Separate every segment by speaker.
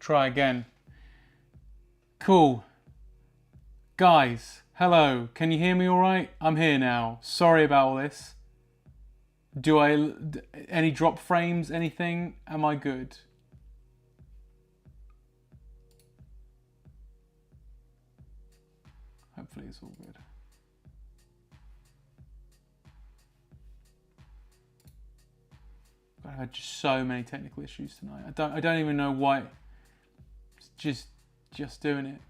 Speaker 1: try again. Cool. Guys, hello. Can you hear me all right? I'm here now. Sorry about all this. Any drop frames, anything? Am I good? Hopefully it's all good. I've had just so many technical issues tonight. I don't even know why. It's just doing it.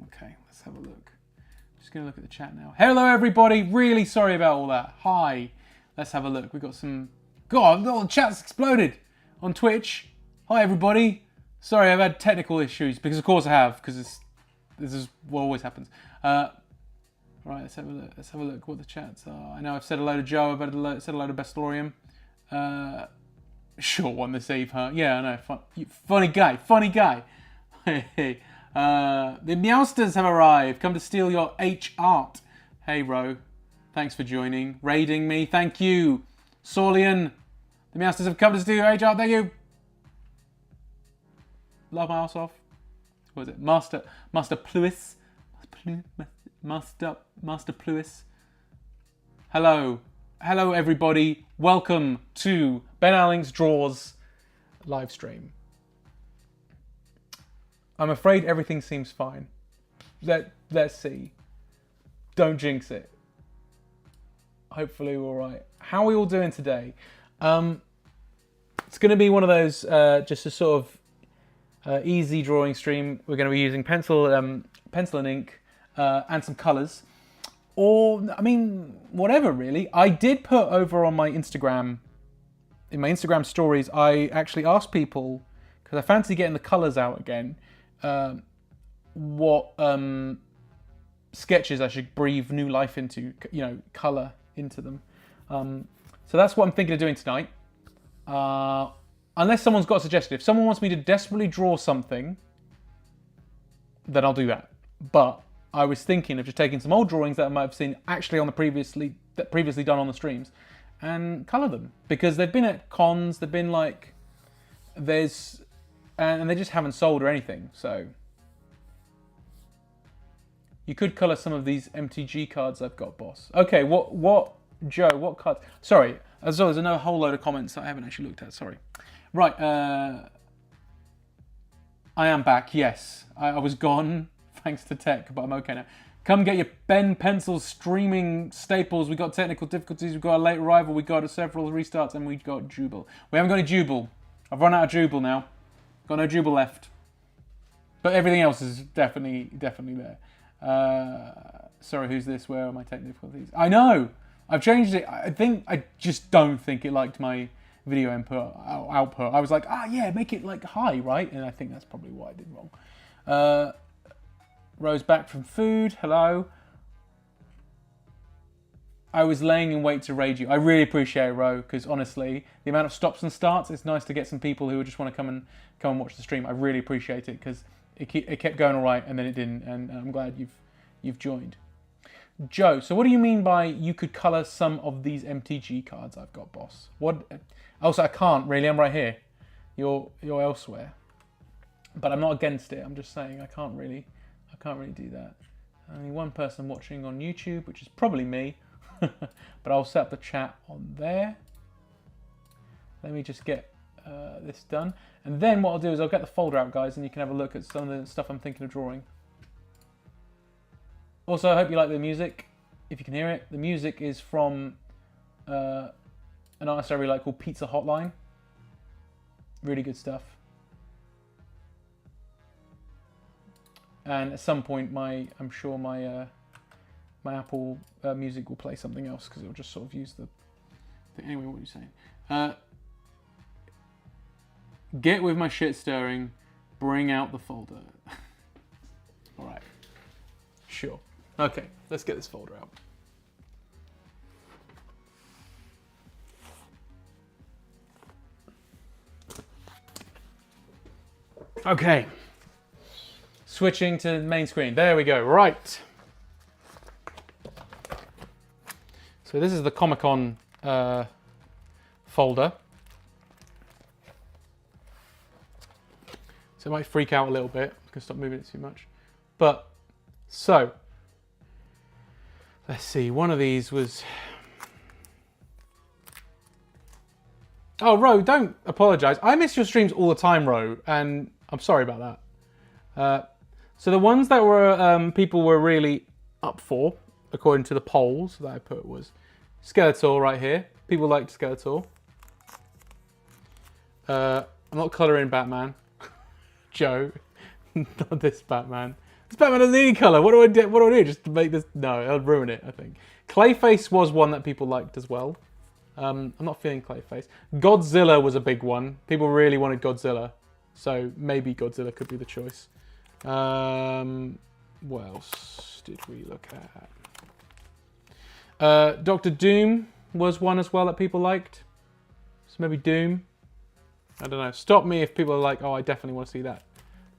Speaker 1: Okay, let's have a look. Just gonna look at the chat now. Hello everybody, really sorry about all that. Hi. Let's have a look. We've got some... God, all the chat's exploded on Twitch. Hi everybody. Sorry, I've had technical issues, because of course I have, because this is what always happens. Right, let's have a look. Let's have a look what the chats are. I know I've said a load of Joe, I've said a load of Bestorium. Short one this eve, huh? Yeah, I know. Funny guy. Hey. The Meowsters have arrived. Come to steal your H-Art. Hey, Ro. Thanks for joining. Raiding me. Thank you. Saulian. The Meowsters have come to steal your H-Art. Thank you. Love my ass off. What is it? Master Pluis. Master Pluis. Hello everybody. Welcome to Ben Alling's Draws live stream. I'm afraid everything seems fine. Let's see. Don't jinx it. Hopefully we're all right. How are we all doing today? It's going to be one of those just a sort of easy drawing stream. We're going to be using pencil and ink and some colours, or I mean whatever really. I did put over on my Instagram, in my Instagram stories, I actually asked people, because I fancy getting the colours out again, what sketches I should breathe new life into, colour into them. So that's what I'm thinking of doing tonight. Unless someone's got a suggestion. If someone wants me to desperately draw something, then I'll do that. But I was thinking of just taking some old drawings that I might have seen actually on the previously done on the streams and colour them. Because they've been at cons, they've been like, and they just haven't sold or anything, so. You could colour some of these MTG cards I've got, boss. Okay, Joe, what cards? Sorry, there's a whole load of comments that I haven't actually looked at, sorry. Right, I am back, yes. I was gone, thanks to tech, but I'm okay now. Come get your pen, pencils, streaming staples. We got technical difficulties, we've got a late arrival, we got several restarts, and we got Jubal. We haven't got any Jubal. I've run out of Jubal now. Got no Jubal left. But everything else is definitely there. Sorry, who's this? Where are my technical difficulties? I know! I've changed it. I just don't think it liked my video output. I was like, yeah, make it like high, right? And I think that's probably what I did wrong. Rose back from food. Hello. I was laying in wait to raid you. I really appreciate it, Ro, because honestly, the amount of stops and starts, it's nice to get some people who just want to come and watch the stream. I really appreciate it, because it kept going all right and then it didn't, and I'm glad you've joined. Joe, so what do you mean by you could colour some of these MTG cards I've got, boss? What? Also, I can't really. I'm right here. You're elsewhere, but I'm not against it. I'm just saying I can't really do that. Only one person watching on YouTube, which is probably me. But I'll set up the chat on there. Let me just get this done, and then what I'll do is I'll get the folder out, guys, and you can have a look at some of the stuff I'm thinking of drawing. Also, I hope you like the music. If you can hear it, the music is from an artist I really like called Pizza Hotline. Really good stuff. And at some point, I'm sure my Apple Music will play something else, because it'll just sort of use the thing. Anyway, what are you saying? Get with my shit stirring. Bring out the folder. All right. Sure. Okay, let's get this folder out. Okay. Switching to main screen. There we go. Right. So this is the Comic-Con folder. So it might freak out a little bit. I'm going to stop moving it too much. But, so, let's see. One of these was... Oh, Ro, don't apologise. I miss your streams all the time, Ro, and I'm sorry about that. So the ones that were people were really up for, according to the polls that I put, was Skeletor right here. People liked Skeletor. I'm not colouring Batman. Joe, not this Batman. This Batman doesn't need any colour. What do I do? What do I do? Just to make this? No, it'll ruin it. I think Clayface was one that people liked as well. I'm not feeling Clayface. Godzilla was a big one. People really wanted Godzilla, so maybe Godzilla could be the choice. What else did we look at? Doctor Doom was one as well that people liked. So maybe Doom. I don't know. Stop me if people are like, oh, I definitely want to see that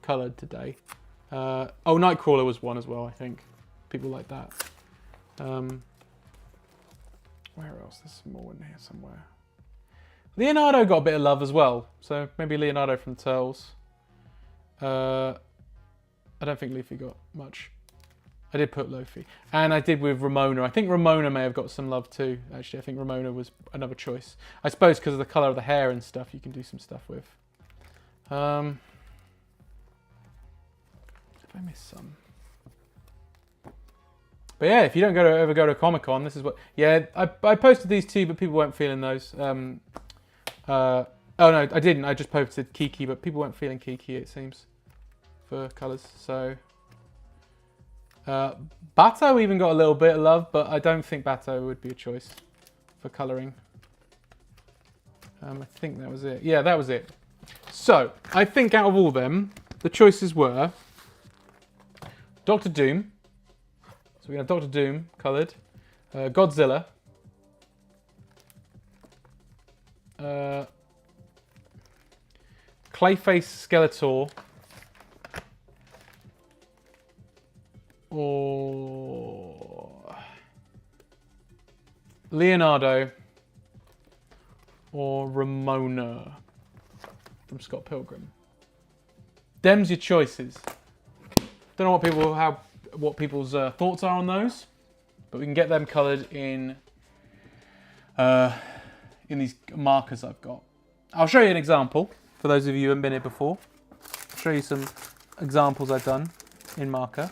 Speaker 1: coloured today. Oh, Nightcrawler was one as well, I think. People like that. Where else? There's some more in here somewhere. Leonardo got a bit of love as well. So maybe Leonardo from the Turtles. I don't think Luffy got much. I did put Luffy. And I did with Ramona. I think Ramona may have got some love too. Actually, I think Ramona was another choice. I suppose because of the colour of the hair and stuff, you can do some stuff with. If I missed some. But yeah, if you don't ever go to Comic-Con, this is what... Yeah, I posted these two, but people weren't feeling those. Oh no, I didn't. I just posted Kiki, but people weren't feeling Kiki, it seems, for colours. So... Bato even got a little bit of love, but I don't think Bato would be a choice for colouring. I think that was it. Yeah, that was it. So, I think out of all them, the choices were Doctor Doom. So we have Doctor Doom coloured, Godzilla, Clayface Skeletor, or Leonardo, or Ramona from Scott Pilgrim. Them's your choices. Don't know what people's thoughts are on those, but we can get them coloured in these markers I've got. I'll show you an example for those of you who haven't been here before. I'll show you some examples I've done in marker.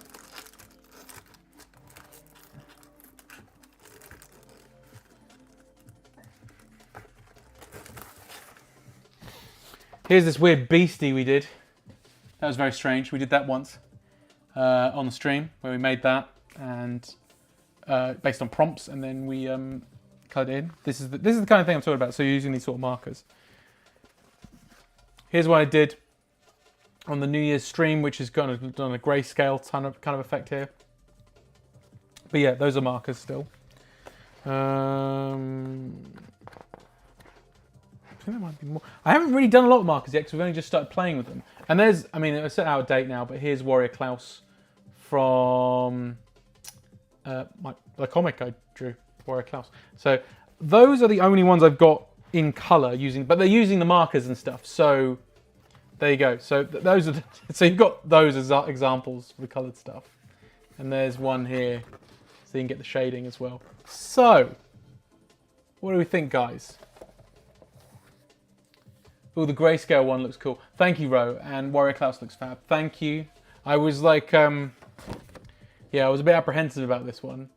Speaker 1: Here's this weird beastie we did. That was very strange. We did that once on the stream where we made that and based on prompts, and then we cut it in. This is the kind of thing I'm talking about. So you're using these sort of markers. Here's what I did on the New Year's stream, which is done a grayscale kind of effect here. But yeah, those are markers still. I think there might be more. I haven't really done a lot of markers yet because we've only just started playing with them. And there's, I mean, it's out of date now, but here's Warrior Klaus from the comic I drew, Warrior Klaus. So those are the only ones I've got in colour but they're using the markers and stuff. So there you go. So those are, so you've got those as examples of the coloured stuff. And there's one here, so you can get the shading as well. So, what do we think, guys? Oh, the grayscale one looks cool. Thank you, Ro. And Warrior Klaus looks fab. Thank you. I was like, yeah, I was a bit apprehensive about this one.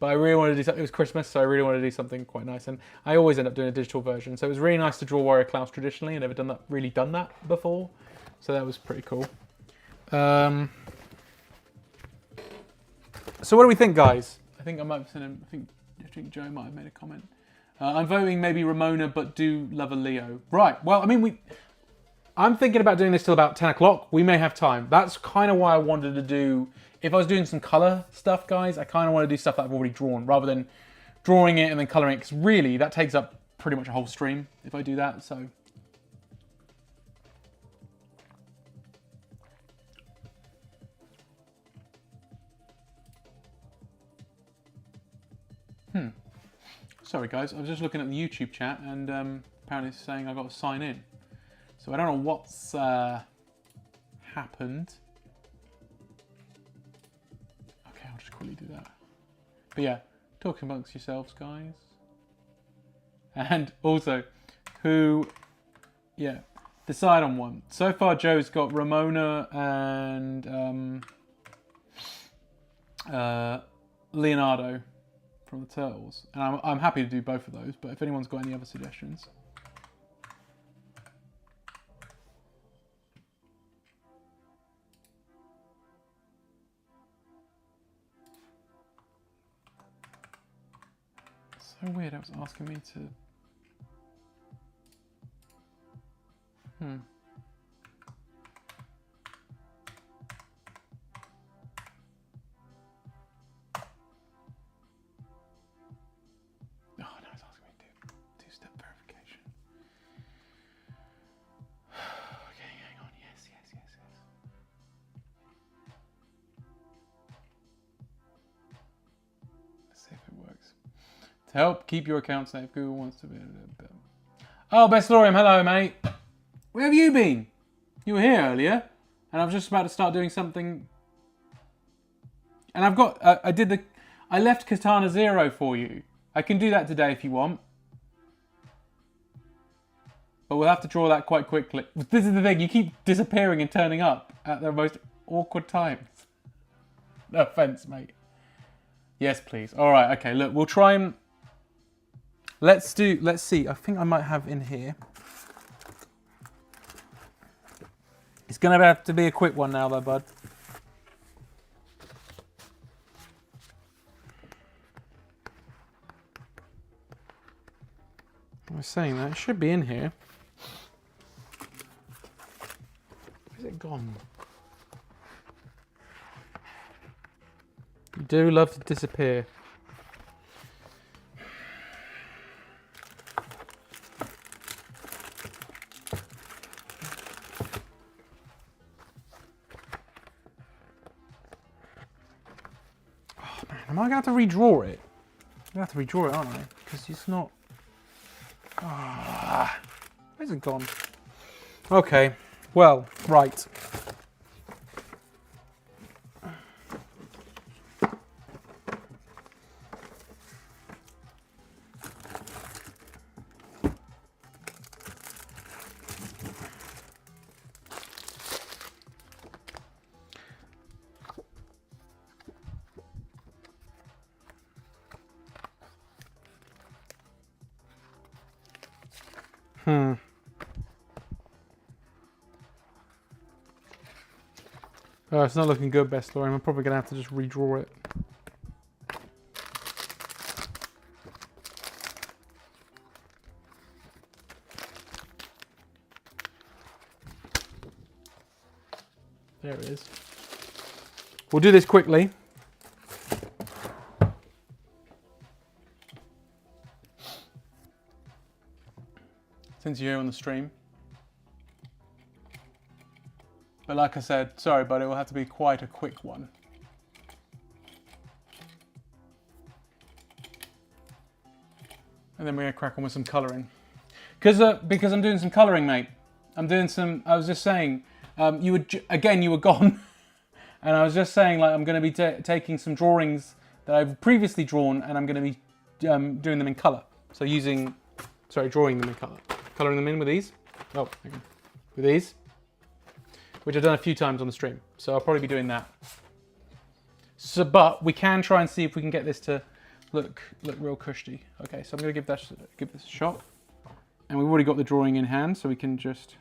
Speaker 1: But I really wanted to do something. It was Christmas, so I really wanted to do something quite nice. And I always end up doing a digital version. So it was really nice to draw Warrior Klaus traditionally. I've never really done that before. So that was pretty cool. So what do we think, guys? I think I think Joe might have made a comment. I'm voting maybe Ramona, but do love a Leo. Right. Well, I mean, I'm thinking about doing this till about 10 o'clock. We may have time. That's kind of why I wanted to do... If I was doing some colour stuff, guys, I kind of want to do stuff that I've already drawn, rather than drawing it and then colouring it, because really, that takes up pretty much a whole stream if I do that, so... Sorry guys, I was just looking at the YouTube chat and apparently it's saying I've got to sign in. So I don't know what's happened. Okay, I'll just quickly do that. But yeah, talk amongst yourselves, guys. And also, decide on one. So far, Joe's got Ramona and Leonardo from the Turtles. And I'm happy to do both of those, but if anyone's got any other suggestions. So weird, I was asking me to... Oh, no, it's asking me to do two-step verification. Okay, hang on. Yes. Let's see if it works. To help keep your account safe, Google wants to be... Oh, Best Lorium, hello, mate. Where have you been? You were here earlier, and I was just about to start doing something. And I've got, I left Katana Zero for you. I can do that today if you want. But we'll have to draw that quite quickly. This is the thing, you keep disappearing and turning up at the most awkward times. No offense, mate. Yes, please. All right, okay, look, we'll try and... Let's see, I think I might have in here. It's going to have to be a quick one now, though, bud. I was saying that. It should be in here. Where's it gone? You do love to disappear. Am I going to have to redraw it? I'm going to have to redraw it, aren't I? Because it's not... Ah, where's it gone? Okay, well, right. Oh, it's not looking good, Best Lorium. I'm probably going to have to just redraw it. There it is. We'll do this quickly. Since you're here on the stream. But like I said, sorry, but it will have to be quite a quick one. And then we're going to crack on with some colouring. Because I'm doing some colouring, mate. I'm doing some, I was just saying, you were gone. And I was just saying, like, I'm going to be taking some drawings that I've previously drawn and I'm going to be doing them in colour. So drawing them in colour. Colouring them in with these. Oh, hang on. With these. Which I've done a few times on the stream. So I'll probably be doing that. So, but we can try and see if we can get this to look real cushy. Okay, so I'm going to give this a shot. And we've already got the drawing in hand, so we can just...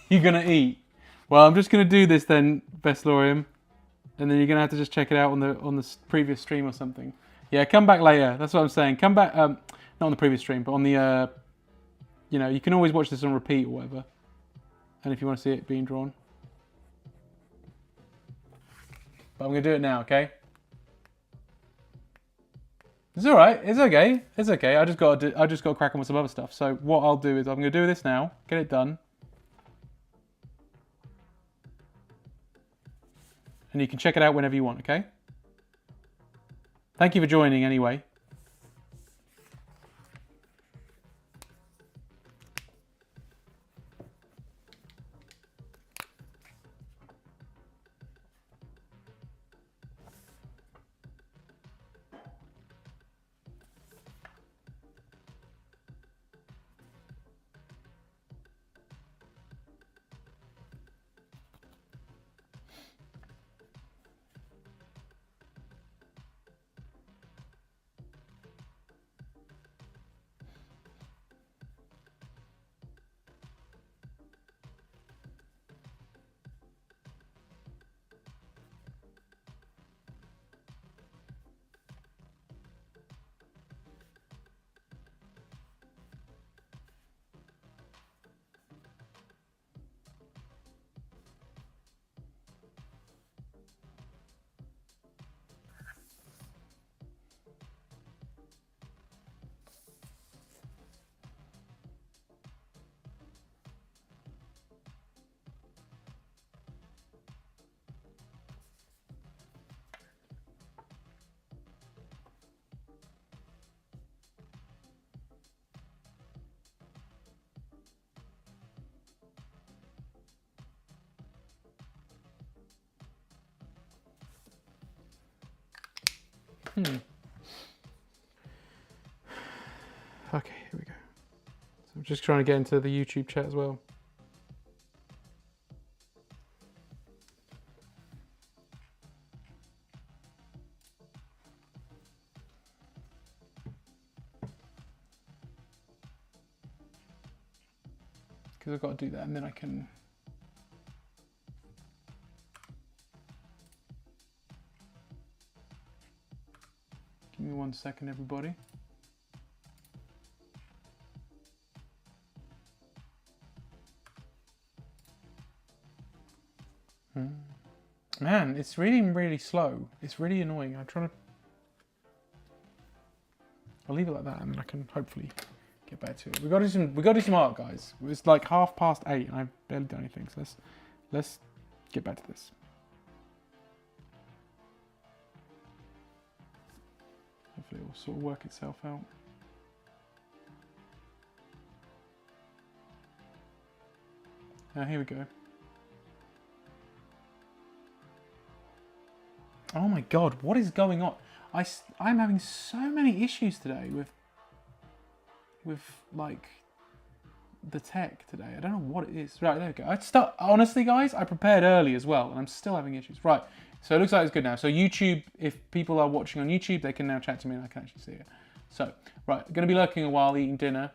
Speaker 1: You're going to eat? Well, I'm just going to do this then, Best Lorium. And then you're going to have to just check it out on the previous stream or something. Yeah, come back later. That's what I'm saying. Come back, not on the previous stream, but on the, you can always watch this on repeat or whatever. And if you want to see it being drawn. But I'm going to do it now, okay? It's all right. It's okay. It's okay. I just got to crack on with some other stuff. So what I'll do is I'm going to do this now. Get it done. And you can check it out whenever you want, okay? Thank you for joining anyway. Okay, here we go. So I'm just trying to get into the YouTube chat as well. Because I've got to do that and then I can... Give me 1 second, everybody. Man, it's really, really slow. It's really annoying. I'm trying to... I'll leave it like that and then I can hopefully get back to it. We got to do some art, guys. It's like 8:30 and I've barely done anything. So let's get back to this. Hopefully it will sort of work itself out. Here we go. Oh my god, what is going on? I'm having so many issues today with like the tech today. I don't know what it is. Right, there we go. Honestly, guys, I prepared early as well, and I'm still having issues. Right, so it looks like it's good now. So YouTube, if people are watching on YouTube, they can now chat to me and I can actually see it. So, right, going to be lurking a while, eating dinner.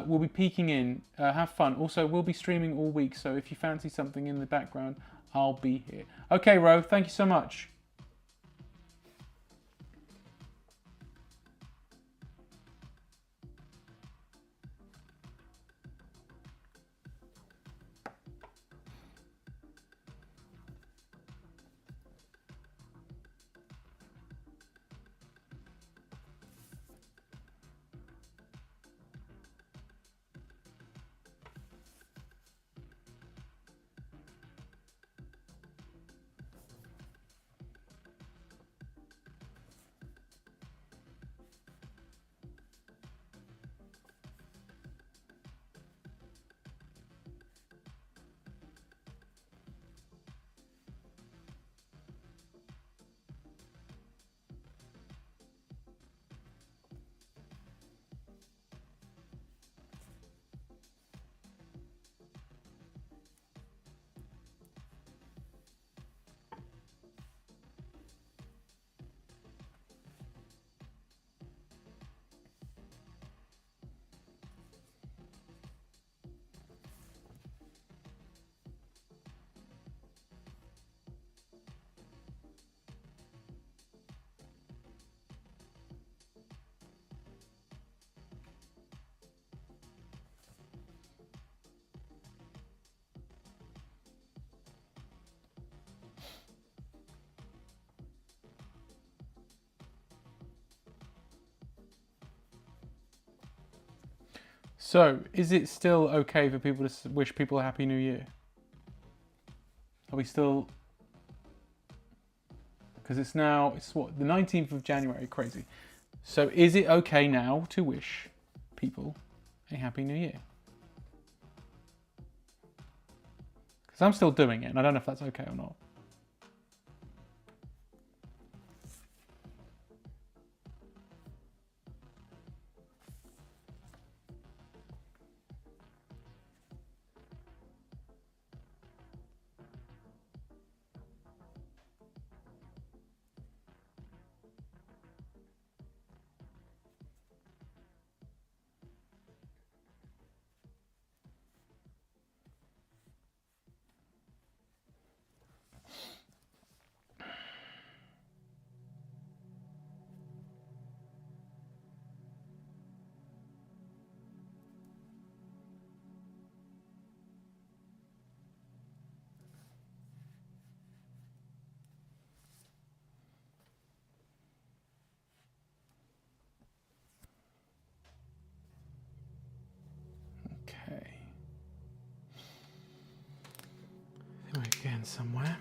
Speaker 1: We'll be peeking in. Have fun. Also, we'll be streaming all week, so if you fancy something in the background, I'll be here. Okay, Ro, thank you so much. So, is it still okay for people to wish people a Happy New Year? Are we still... Because it's what, the 19th of January, crazy. So is it okay now to wish people a Happy New Year? Because I'm still doing it, and I don't know if that's okay or not. Okay. I think we're getting somewhere.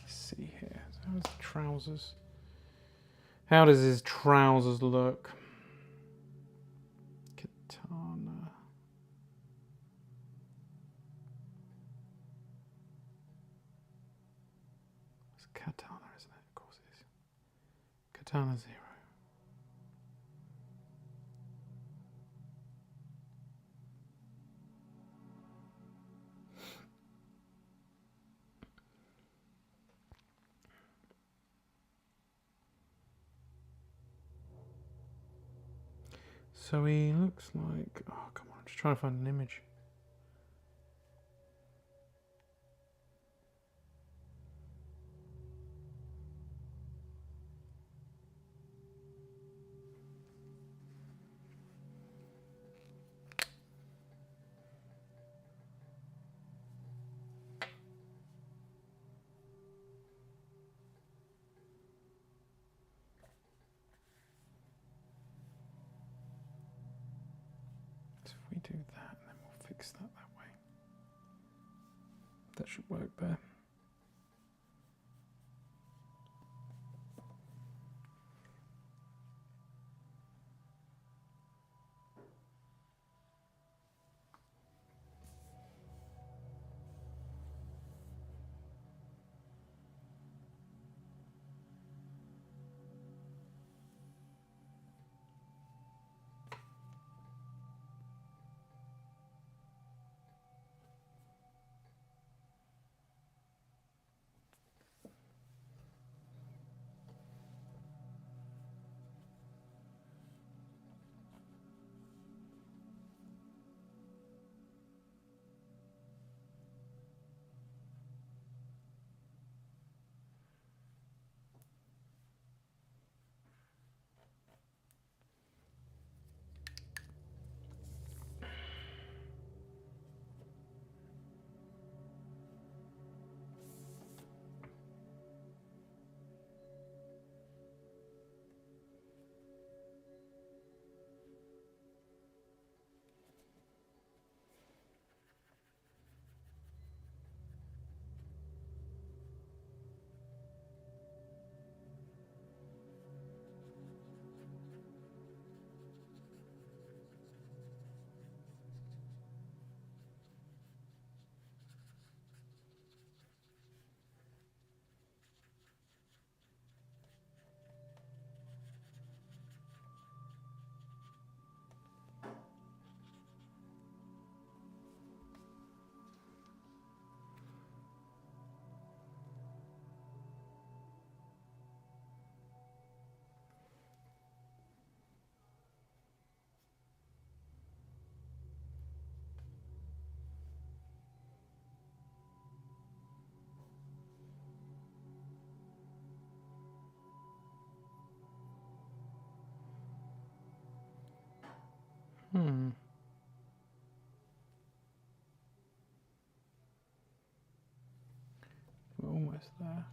Speaker 1: See here. How's the trousers? How does his trousers look? Katana. It's Katana, isn't it? Of course it is. Katana 0. So he looks like... Oh, come on. I'm just trying to find an image. So if we do that, and then we'll fix that way. That should work there. We're almost there.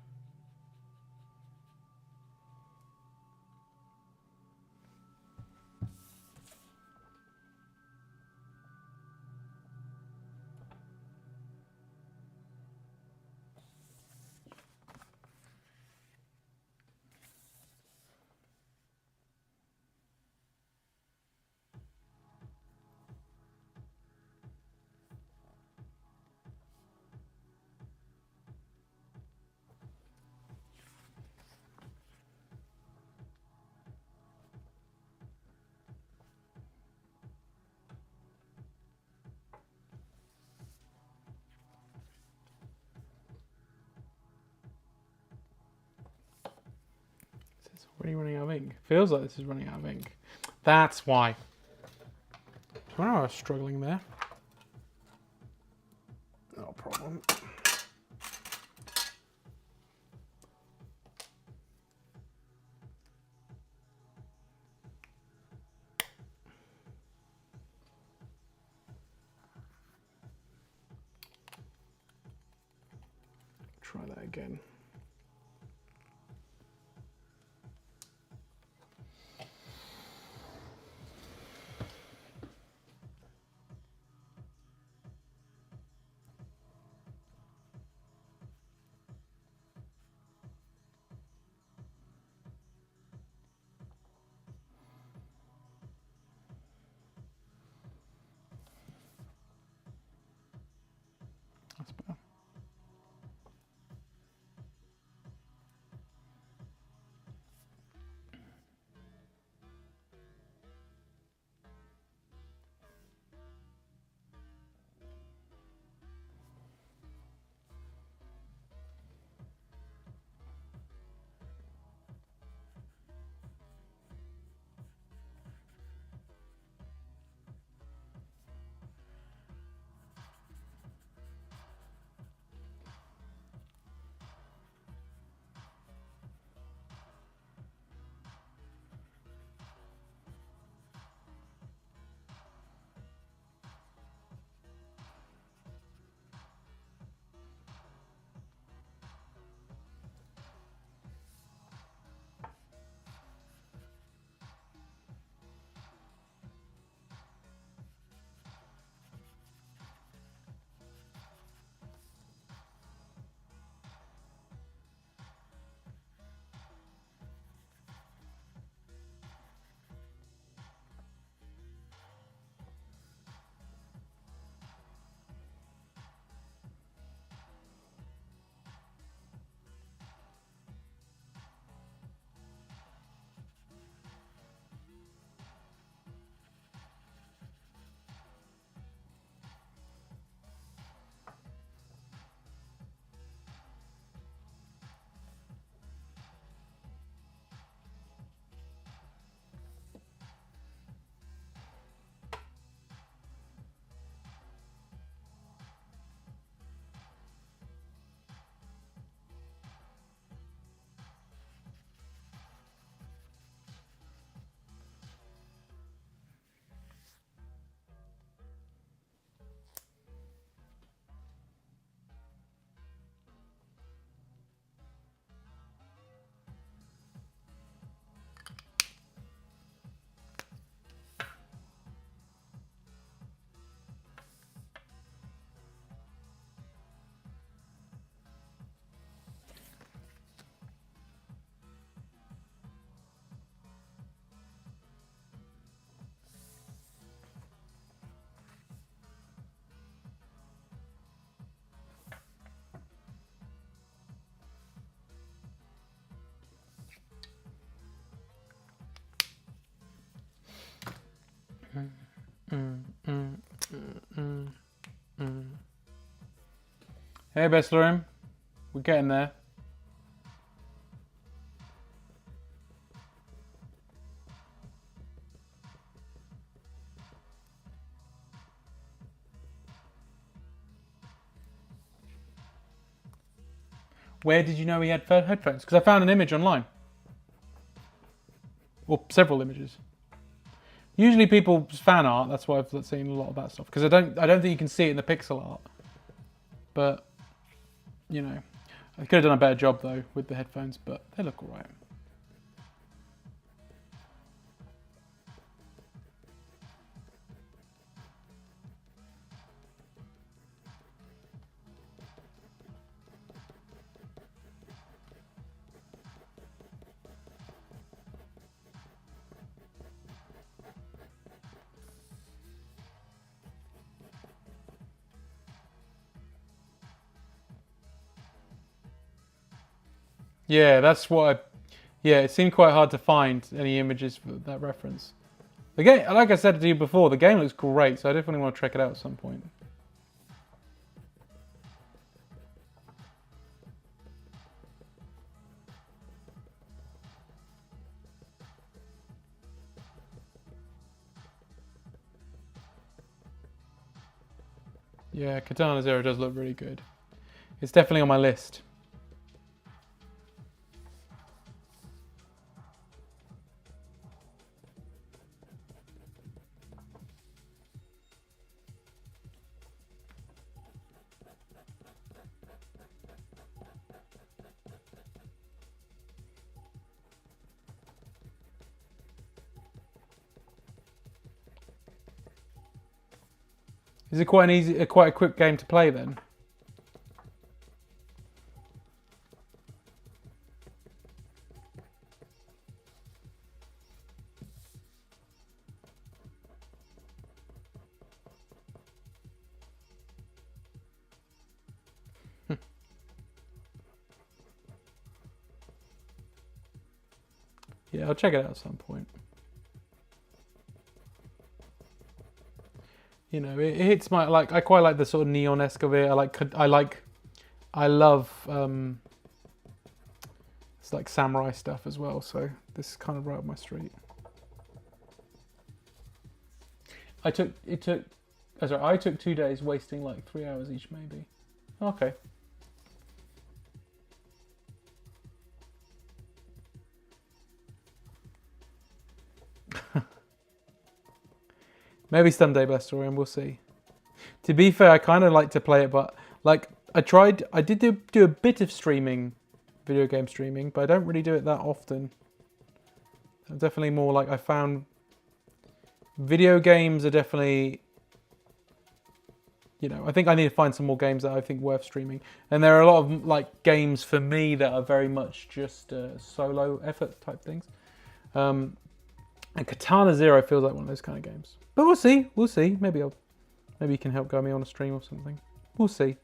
Speaker 1: It's already running out of ink. Feels like this is running out of ink. That's why. I know I was struggling there. No problem. Try that again. That's better. Hey, Beslerim. We're getting there. Where did you know he had headphones? Because I found an image online. Or several images. Usually people's fan art, that's why I've seen a lot of that stuff. Because I don't think you can see it in the pixel art. But, you know, I could have done a better job though with the headphones, but they look alright. Yeah, that's what I... Yeah, it seemed quite hard to find any images for that reference. The game, like I said to you before, the game looks great, so I definitely want to check it out at some point. Yeah, Katana Zero does look really good. It's definitely on my list. Is it quite an easy, quite a quick game to play then? Yeah, I'll check it out at some point. You know, it hits my, like, I quite like the sort of neon-esque of it. I love it's like samurai stuff as well, so this is kind of right up my street. I took 2 days, wasting like 3 hours each maybe. Okay. Maybe someday, Blastorian, we'll see. To be fair, I kind of like to play it, but like I did do a bit of streaming, video game streaming, but I don't really do it that often. I'm definitely more like, I found video games are definitely, you know, I think I need to find some more games that I think worth streaming. And there are a lot of like games for me that are very much just solo effort type things. And Katana Zero feels like one of those kind of games. But we'll see. We'll see. Maybe you can help guide me on a stream or something. We'll see.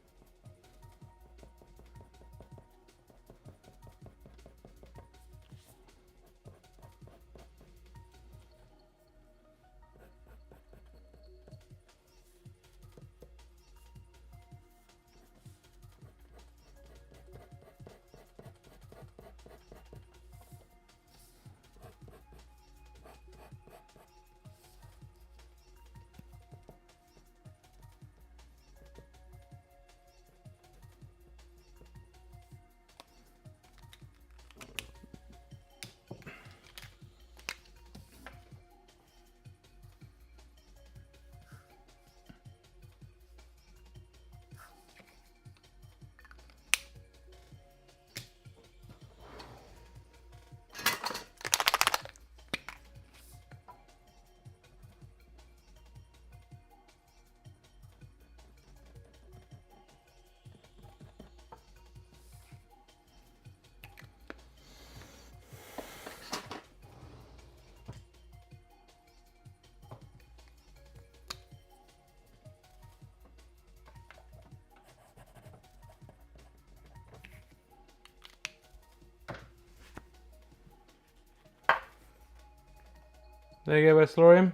Speaker 1: There you go, Blastorian.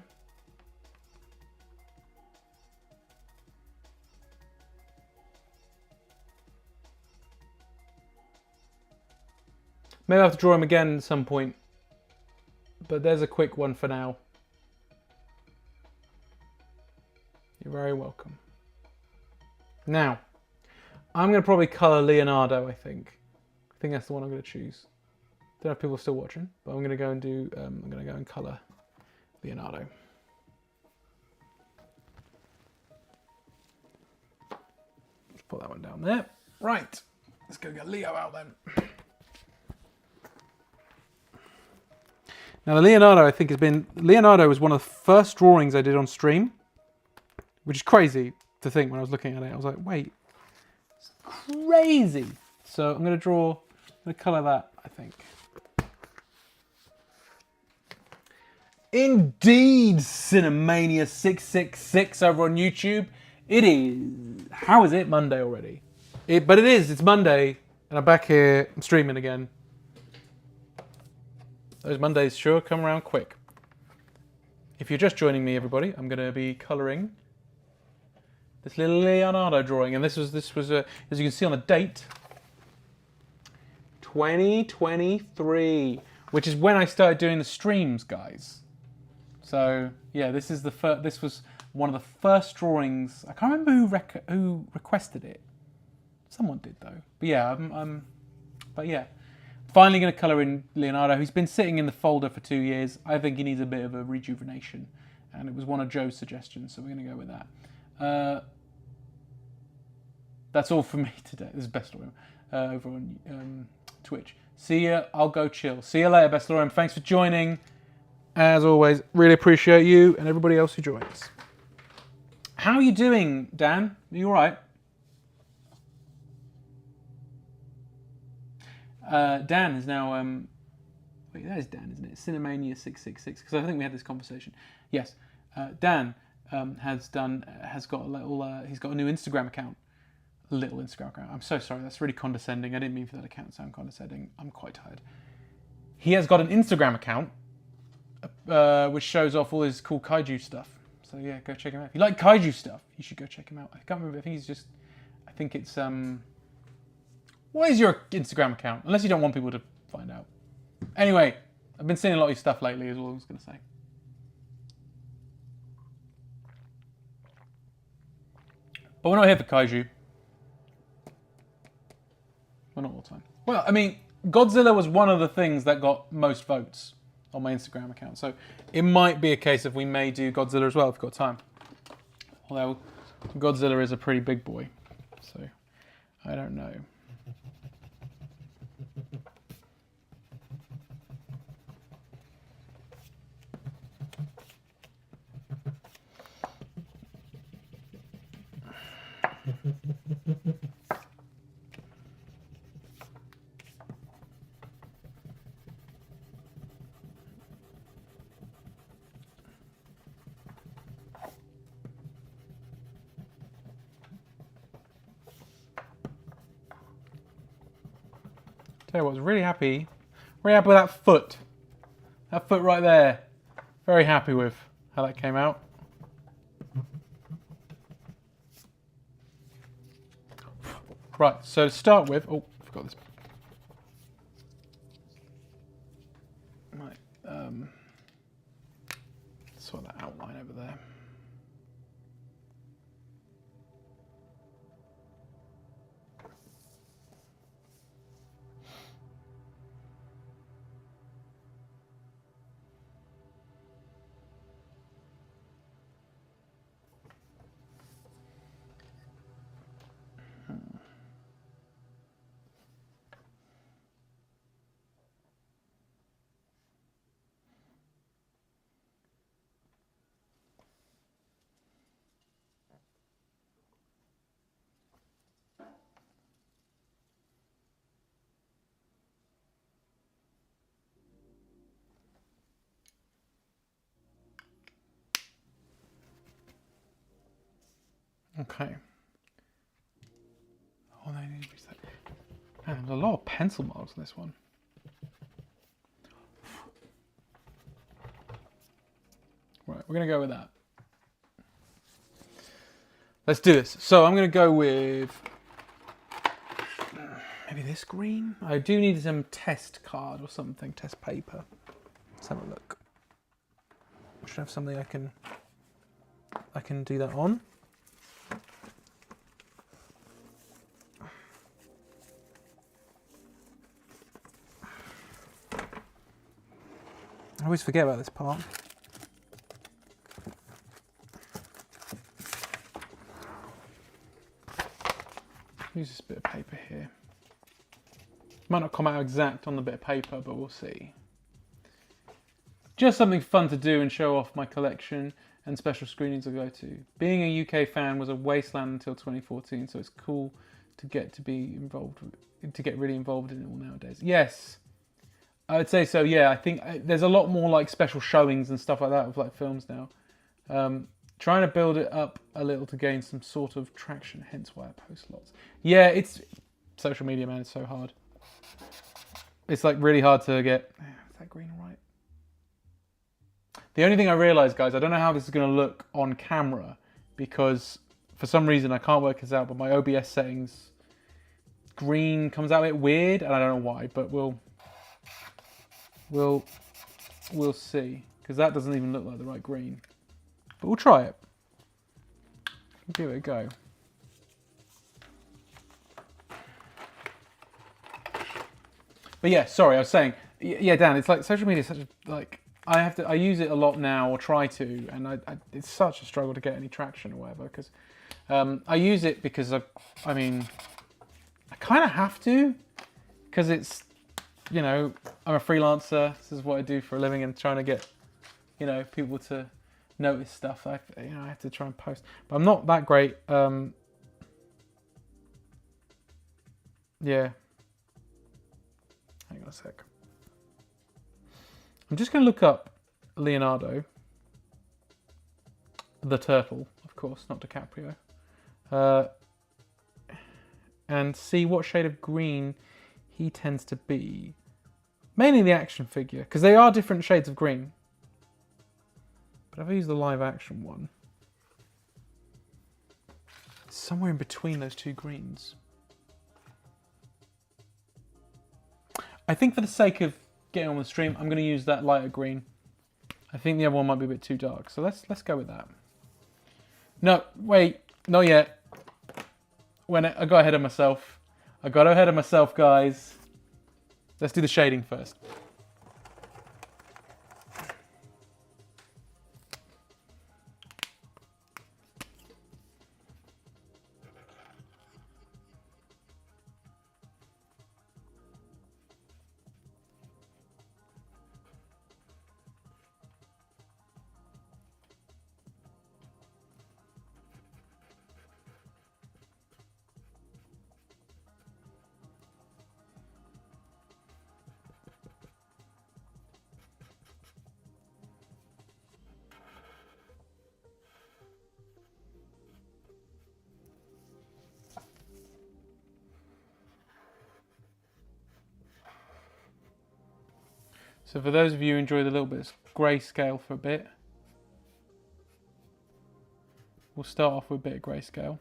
Speaker 1: Maybe I have to draw him again at some point. But there's a quick one for now. You're very welcome. Now, I'm going to probably colour Leonardo, I think. I think that's the one I'm going to choose. Don't know if people are still watching, but I'm going to go and do, I'm going to go and colour Leonardo. put that one down there. Right, let's go get Leo out then. Now the Leonardo, I think, Leonardo was one of the first drawings I did on stream, which is crazy to think when I was looking at it. I was like, wait, it's crazy. So I'm going to colour that, I think. Indeed, Cinemania666 over on YouTube. It is, how is it Monday already? But it's Monday, and I'm back here, I'm streaming again. Those Mondays sure come around quick. If you're just joining me, everybody, I'm going to be colouring this little Leonardo drawing, and this was as you can see on the date, 2023, which is when I started doing the streams, guys. So yeah, this was one of the first drawings. I can't remember who requested it. Someone did though. But yeah, but yeah. Finally going to colour in Leonardo. He's been sitting in the folder for 2 years. I think he needs a bit of a rejuvenation. And it was one of Joe's suggestions, so we're going to go with that. That's all for me today. This is Best Lorium over on Twitch. See ya. I'll go chill. See you later, Best Lorium. Thanks for joining. As always, really appreciate you and everybody else who joins. How are you doing, Dan? Are you all right? Dan is now, wait, that is Dan, isn't it? Cinemania666, because I think we had this conversation. Yes, Dan he's got a new Instagram account. A little Instagram account. I'm so sorry, that's really condescending. I didn't mean for that account to sound condescending. I'm quite tired. He has got an Instagram account, which shows off all his cool kaiju stuff. So yeah, go check him out. If you like kaiju stuff, you should go check him out. I can't remember, I think it's, what is your Instagram account? Unless you don't want people to find out. Anyway, I've been seeing a lot of your stuff lately is all I was going to say. But we're not here for kaiju. Well, not all the time. Well, I mean, Godzilla was one of the things that got most votes on my Instagram account. So it might be a case of we may do Godzilla as well if we've got time. Although Godzilla is a pretty big boy. So I don't know. Tell you what, I was really happy with that foot. That foot right there. Very happy with how that came out. Right, so to start with, oh, I forgot this. Right, sort that outline over there. Okay. Oh, they need to be set. Man, there's a lot of pencil marks on this one. Right, we're going to go with that. Let's do this. So I'm going to go with maybe this green. I do need some test card or something, test paper. Let's have a look. I should have something I can do that on. I always forget about this part. use this bit of paper here. Might not come out exact on the bit of paper, but we'll see. Just something fun to do and show off my collection and special screenings I go to. Being a UK fan was a wasteland until 2014, so it's cool to get really involved in it all nowadays. Yes, I would say so. Yeah, I think there's a lot more like special showings and stuff like that of like films now. Trying to build it up a little to gain some sort of traction, hence why I post lots. Yeah, it's social media, man. It's so hard. It's like really hard to get. Is that green all right? The only thing I realised, guys, I don't know how this is going to look on camera because for some reason I can't work this out, but my OBS settings, green comes out a bit weird, and I don't know why, but we'll see, because that doesn't even look like the right green. But we'll try it. Give it a go. But yeah, sorry, I was saying, yeah, Dan, it's like social media is such a, like, I use it a lot now, or try to, and it's such a struggle to get any traction or whatever, because I use it because I kind of have to, because it's, you know, I'm a freelancer, this is what I do for a living, and trying to get, you know, people to notice stuff. I have to try and post, but I'm not that great. Yeah. Hang on a sec. I'm just going to look up Leonardo, the turtle, of course, not DiCaprio, and see what shade of green he tends to be. Mainly the action figure, because they are different shades of green. But if I use the live action one, it's somewhere in between those two greens. I think for the sake of getting on the stream, I'm going to use that lighter green. I think the other one might be a bit too dark, so let's go with that. No, wait, not yet. I got ahead of myself. I got ahead of myself, guys. Let's do the shading first. So for those of you who enjoy the little bit of grayscale for a bit, we'll start off with a bit of grayscale.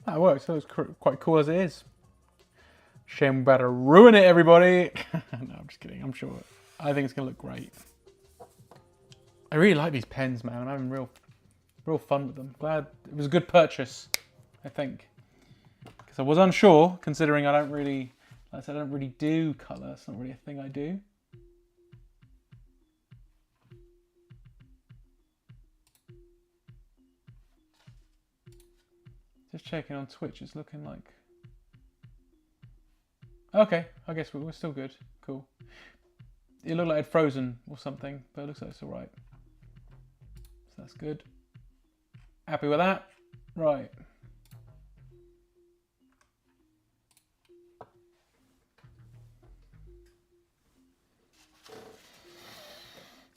Speaker 1: That works. That was quite cool as it is. Shame we're about to ruin it, everybody. No, I'm just kidding. I'm sure. I think it's going to look great. I really like these pens, man. I'm having real fun with them. Glad it was a good purchase, I think. Because I was unsure, considering I don't really, like I said, I don't really do colour. It's not really a thing I do. Just checking on Twitch, it's looking like... Okay, I guess we're still good. Cool. It looked like it had frozen or something, but it looks like it's alright. So that's good. Happy with that? Right.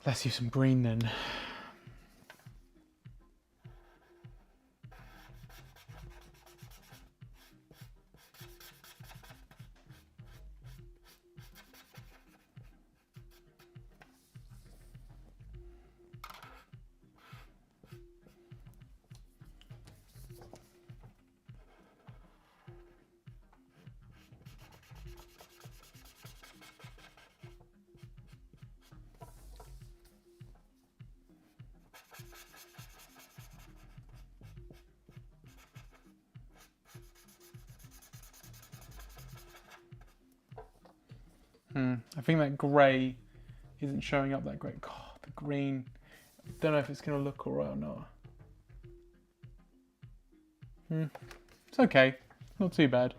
Speaker 1: Let's use some green then. I think that grey isn't showing up that great. God, the green. Don't know if it's going to look alright or not. It's okay. Not too bad.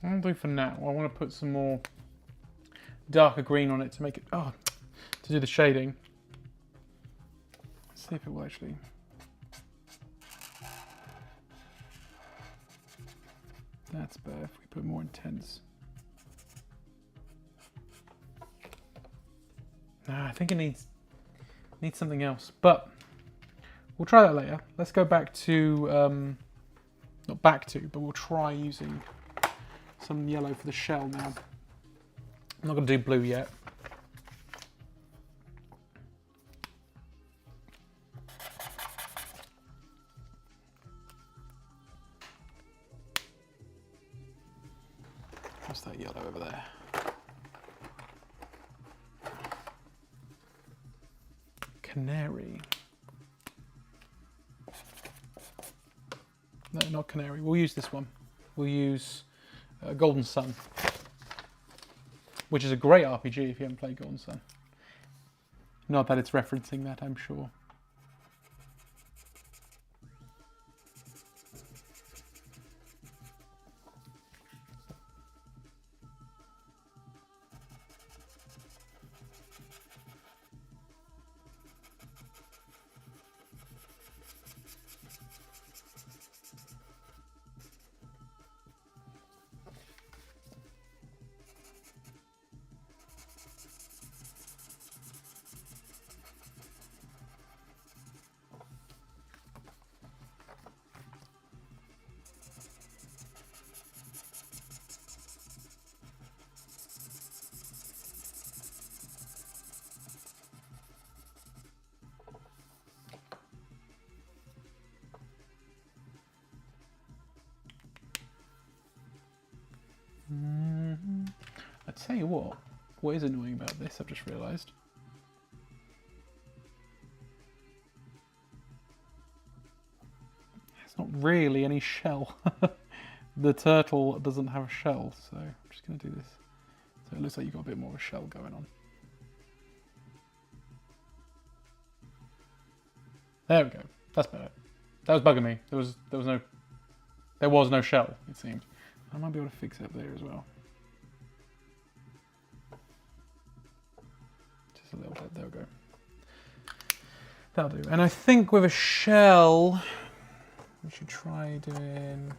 Speaker 1: I'll do for now. I want to put some more darker green on it to make it, to do the shading. Let's see if it will actually. That's better if we put more intense. Nah, I think it needs something else, but we'll try that later. Let's go back to, not back to, but we'll try using some yellow for the shell now. I'm not going to do blue yet. What's that yellow over there? Canary. No, not canary. We'll use this one. We'll use Golden Sun, which is a great RPG if you haven't played Golden Sun. Not that it's referencing that, I'm sure. tell you what is annoying about this, I've just realised. It's not really any shell. The turtle doesn't have a shell, so I'm just going to do this. So it looks like you've got a bit more of a shell going on. There we go. That's better. That was bugging me. There was no shell, it seemed. I might be able to fix it up there as well. Just a little bit. There we go. That'll do. And I think with a shell, we should try doing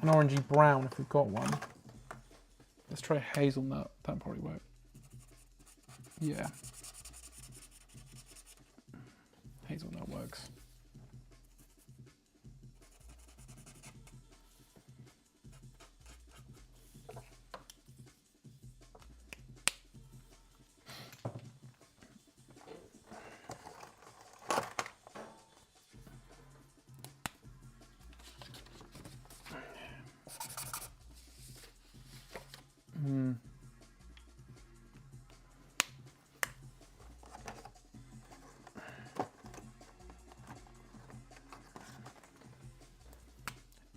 Speaker 1: an orangey brown if we've got one. Let's try hazelnut. That'll probably work. Yeah. Hazelnut works.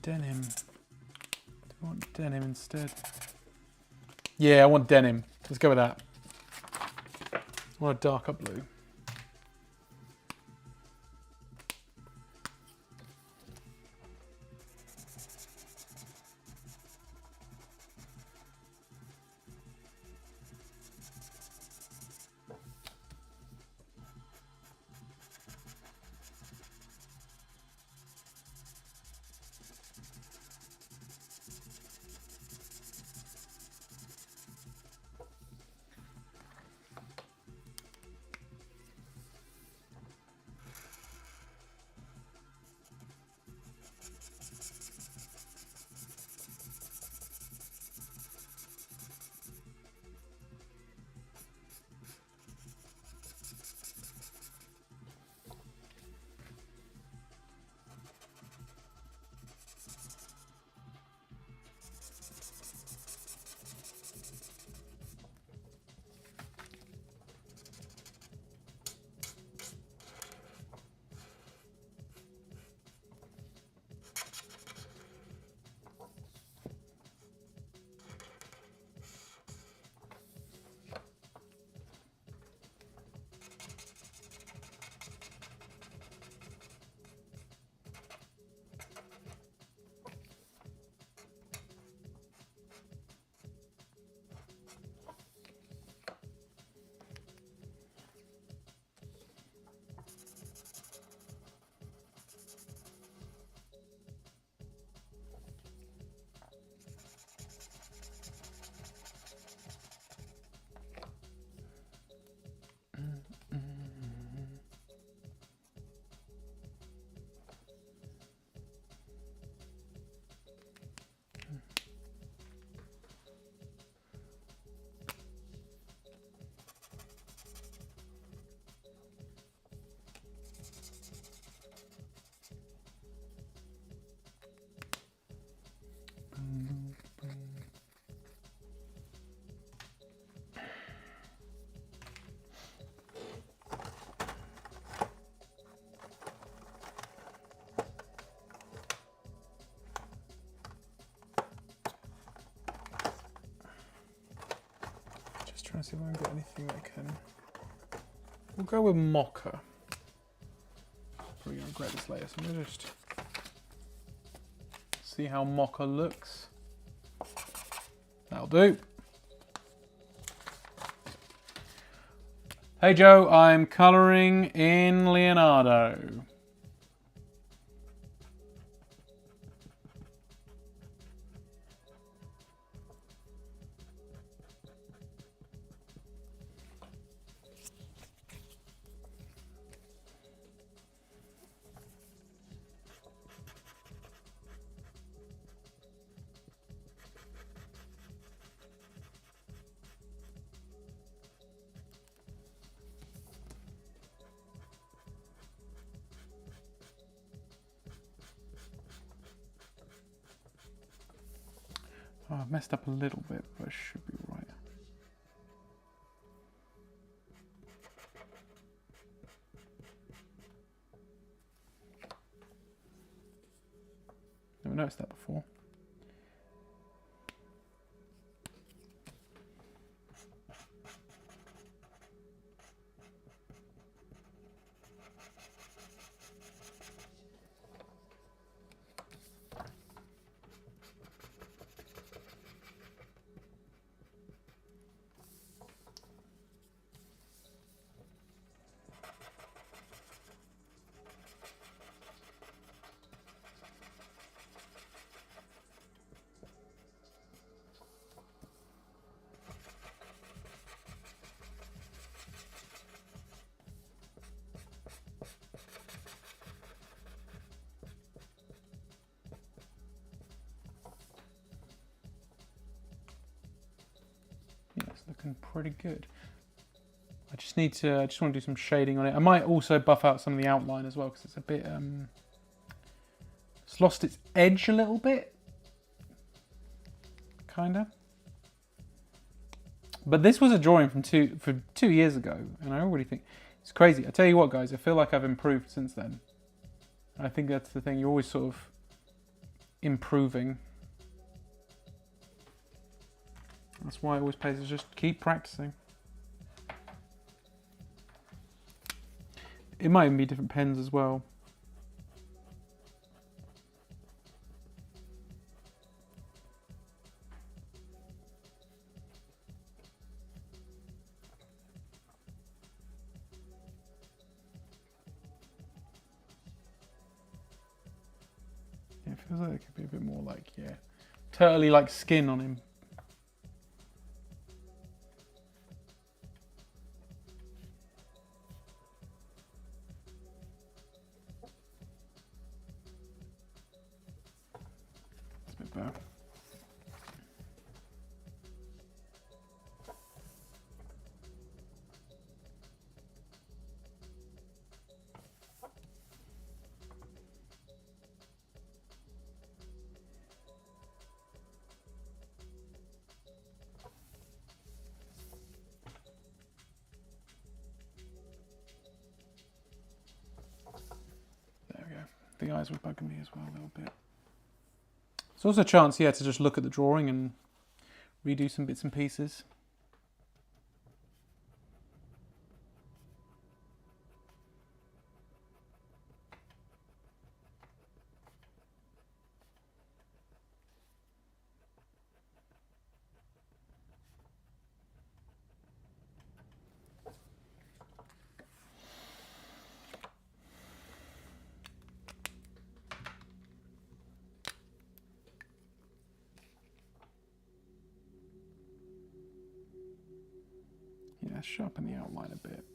Speaker 1: Denim. Do I want denim instead? Yeah, I want denim. Let's go with that. I want a darker blue. Trying to see if I can get anything that can. We'll go with mocha. Probably gonna regret this later, so I'm gonna just see how mocha looks. That'll do. Hey Joe, I'm colouring in Leonardo. Oh, I've messed up a little bit, but I should be right. Never noticed that before. Yeah, it's looking pretty good. I just want to do some shading on it. I might also buff out some of the outline as well because it's a bit, it's lost its edge a little bit, kinda. But this was a drawing from 2 years ago, and I already think it's crazy. I tell you what, guys, I feel like I've improved since then. I think that's the thing. You're always sort of improving. That's why it always pays to just keep practicing. It might even be different pens as well. Yeah, it feels like it could be a bit more like, yeah, turtley like skin on him. It's a bit better. There we go. The eyes were bugging me as well a little bit. It's also a chance, yeah, to just look at the drawing and redo some bits and pieces. Yeah, sharpen the outline a bit.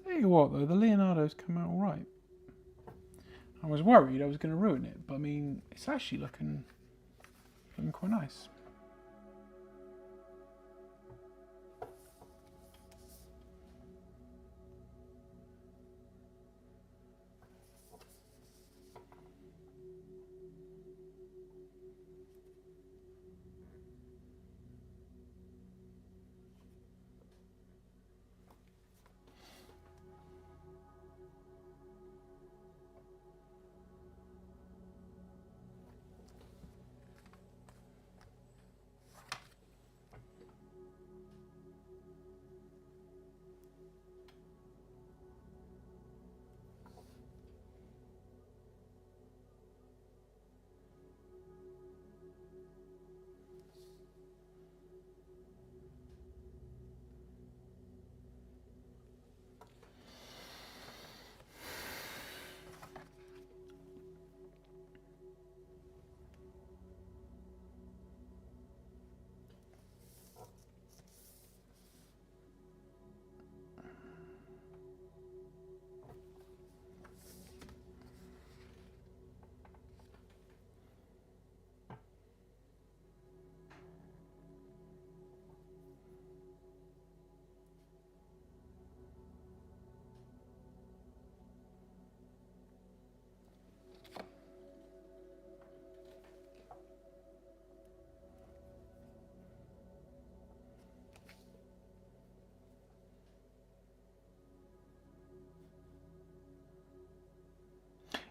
Speaker 1: Tell you what though, the Leonardo's come out alright. I was worried I was going to ruin it, but I mean, it's actually looking quite nice.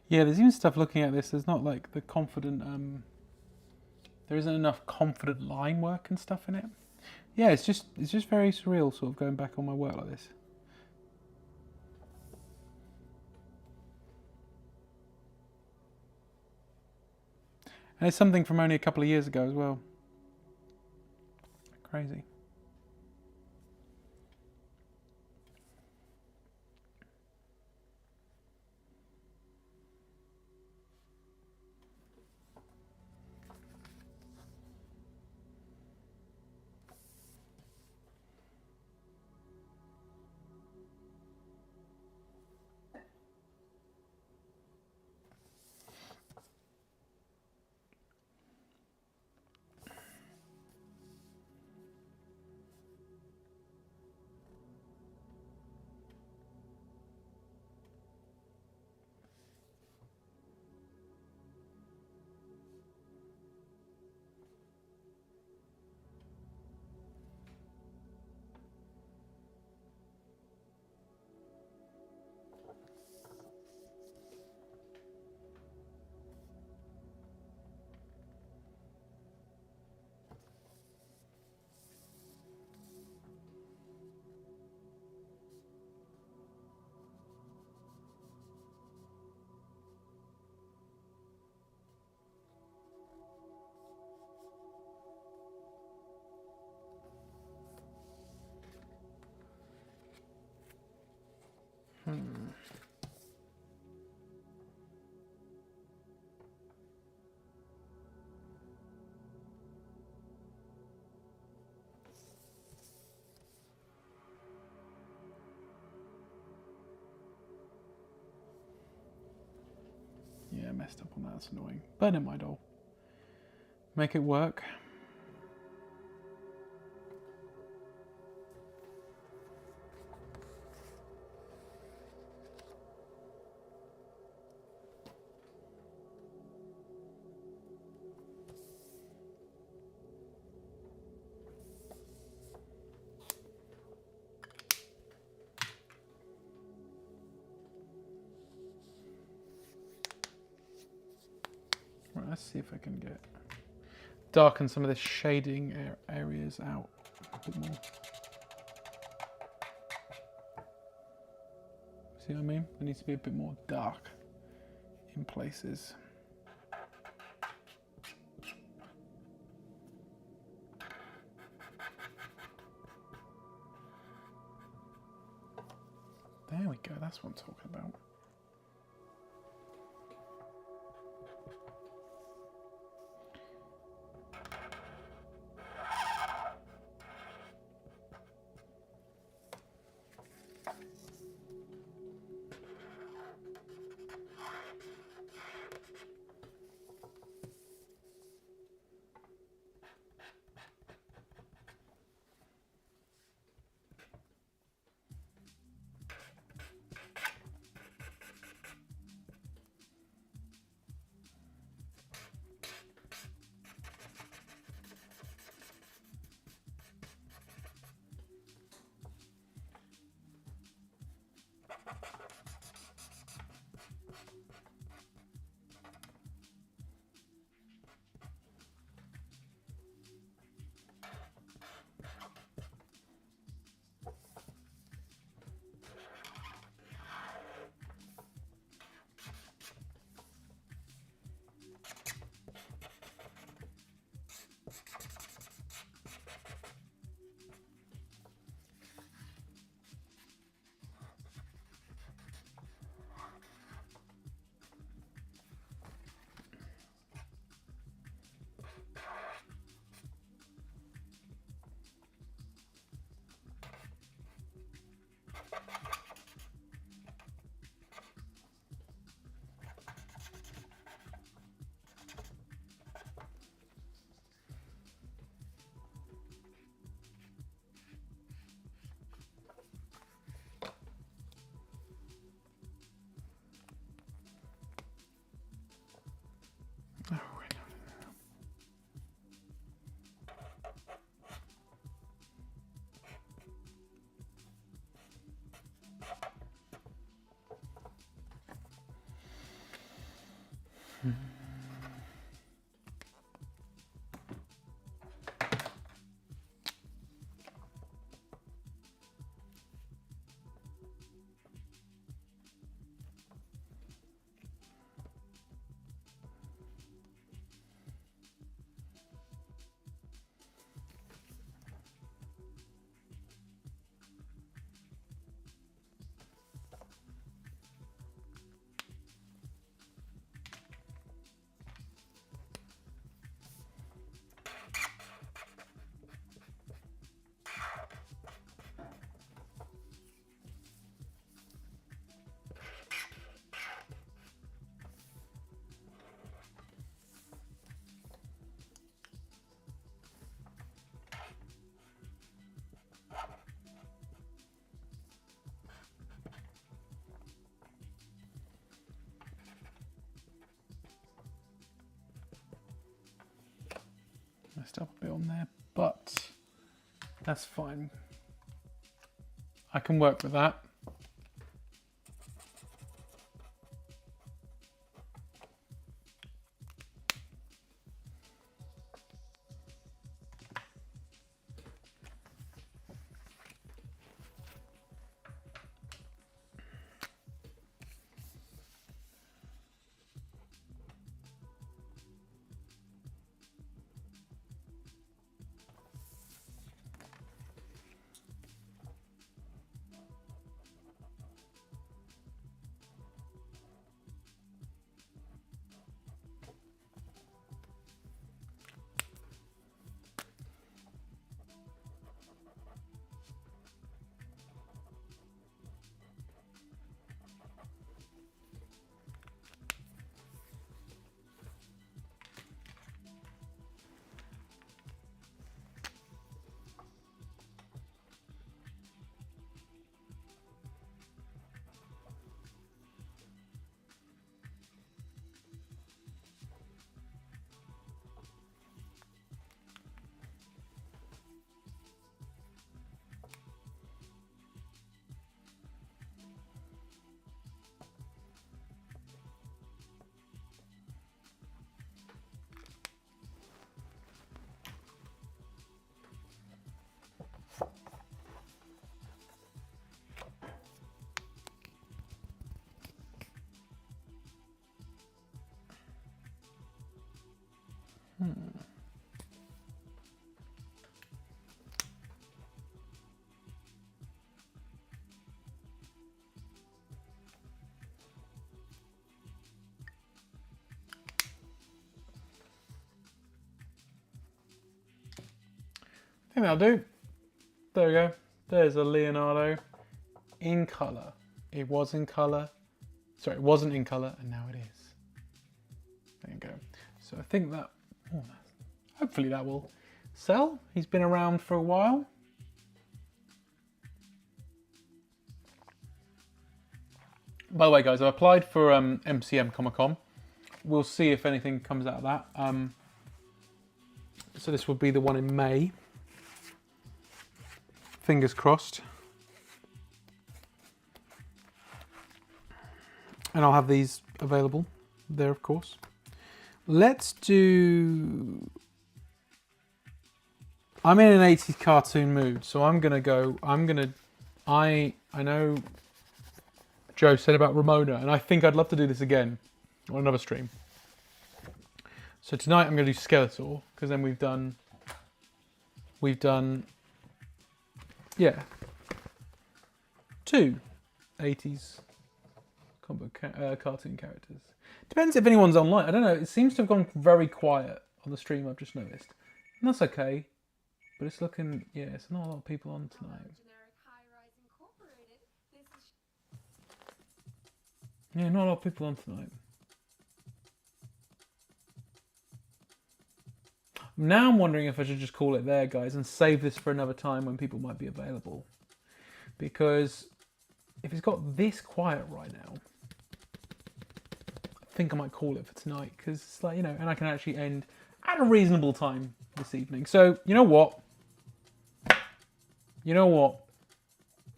Speaker 1: Yeah, there's even stuff looking at this. There's not like the confident. There isn't enough confident line work and stuff in it. Yeah, it's just very surreal, sort of going back on my work like this. And it's something from only a couple of years ago as well. Crazy. Yeah, messed up on that. That's annoying. But never mind. I'll make it work. Right, let's see if I can get darken some of the shading areas out a bit more. See what I mean? It needs to be a bit more dark in places. There we go, that's what I'm talking about. Messed up a bit on there, but that's fine. I can work with that. I think that'll do. There we go. There's a Leonardo in colour. It was in colour. Sorry, it wasn't in colour, and now it is. There you go. So I think that, hopefully that will sell. He's been around for a while. By the way, guys, I applied for MCM Comic Con. We'll see if anything comes out of that. So this will be the one in May. Fingers crossed. And I'll have these available there, of course. Let's do... I'm in an 80s cartoon mood, so I'm gonna go, I know Joe said about Ramona, and I think I'd love to do this again on another stream. So tonight I'm gonna do Skeletor, because then we've done, yeah, 2 80s cartoon characters. Depends if anyone's online. I don't know. It seems to have gone very quiet on the stream, I've just noticed. And that's okay. But it's looking, yeah, it's not a lot of people on tonight. Yeah, not a lot of people on tonight. Now I'm wondering if I should just call it there, guys, and save this for another time when people might be available. Because if it's got this quiet right now, I think I might call it for tonight. Because it's like, you know, and I can actually end at a reasonable time this evening. So, you know what? You know what?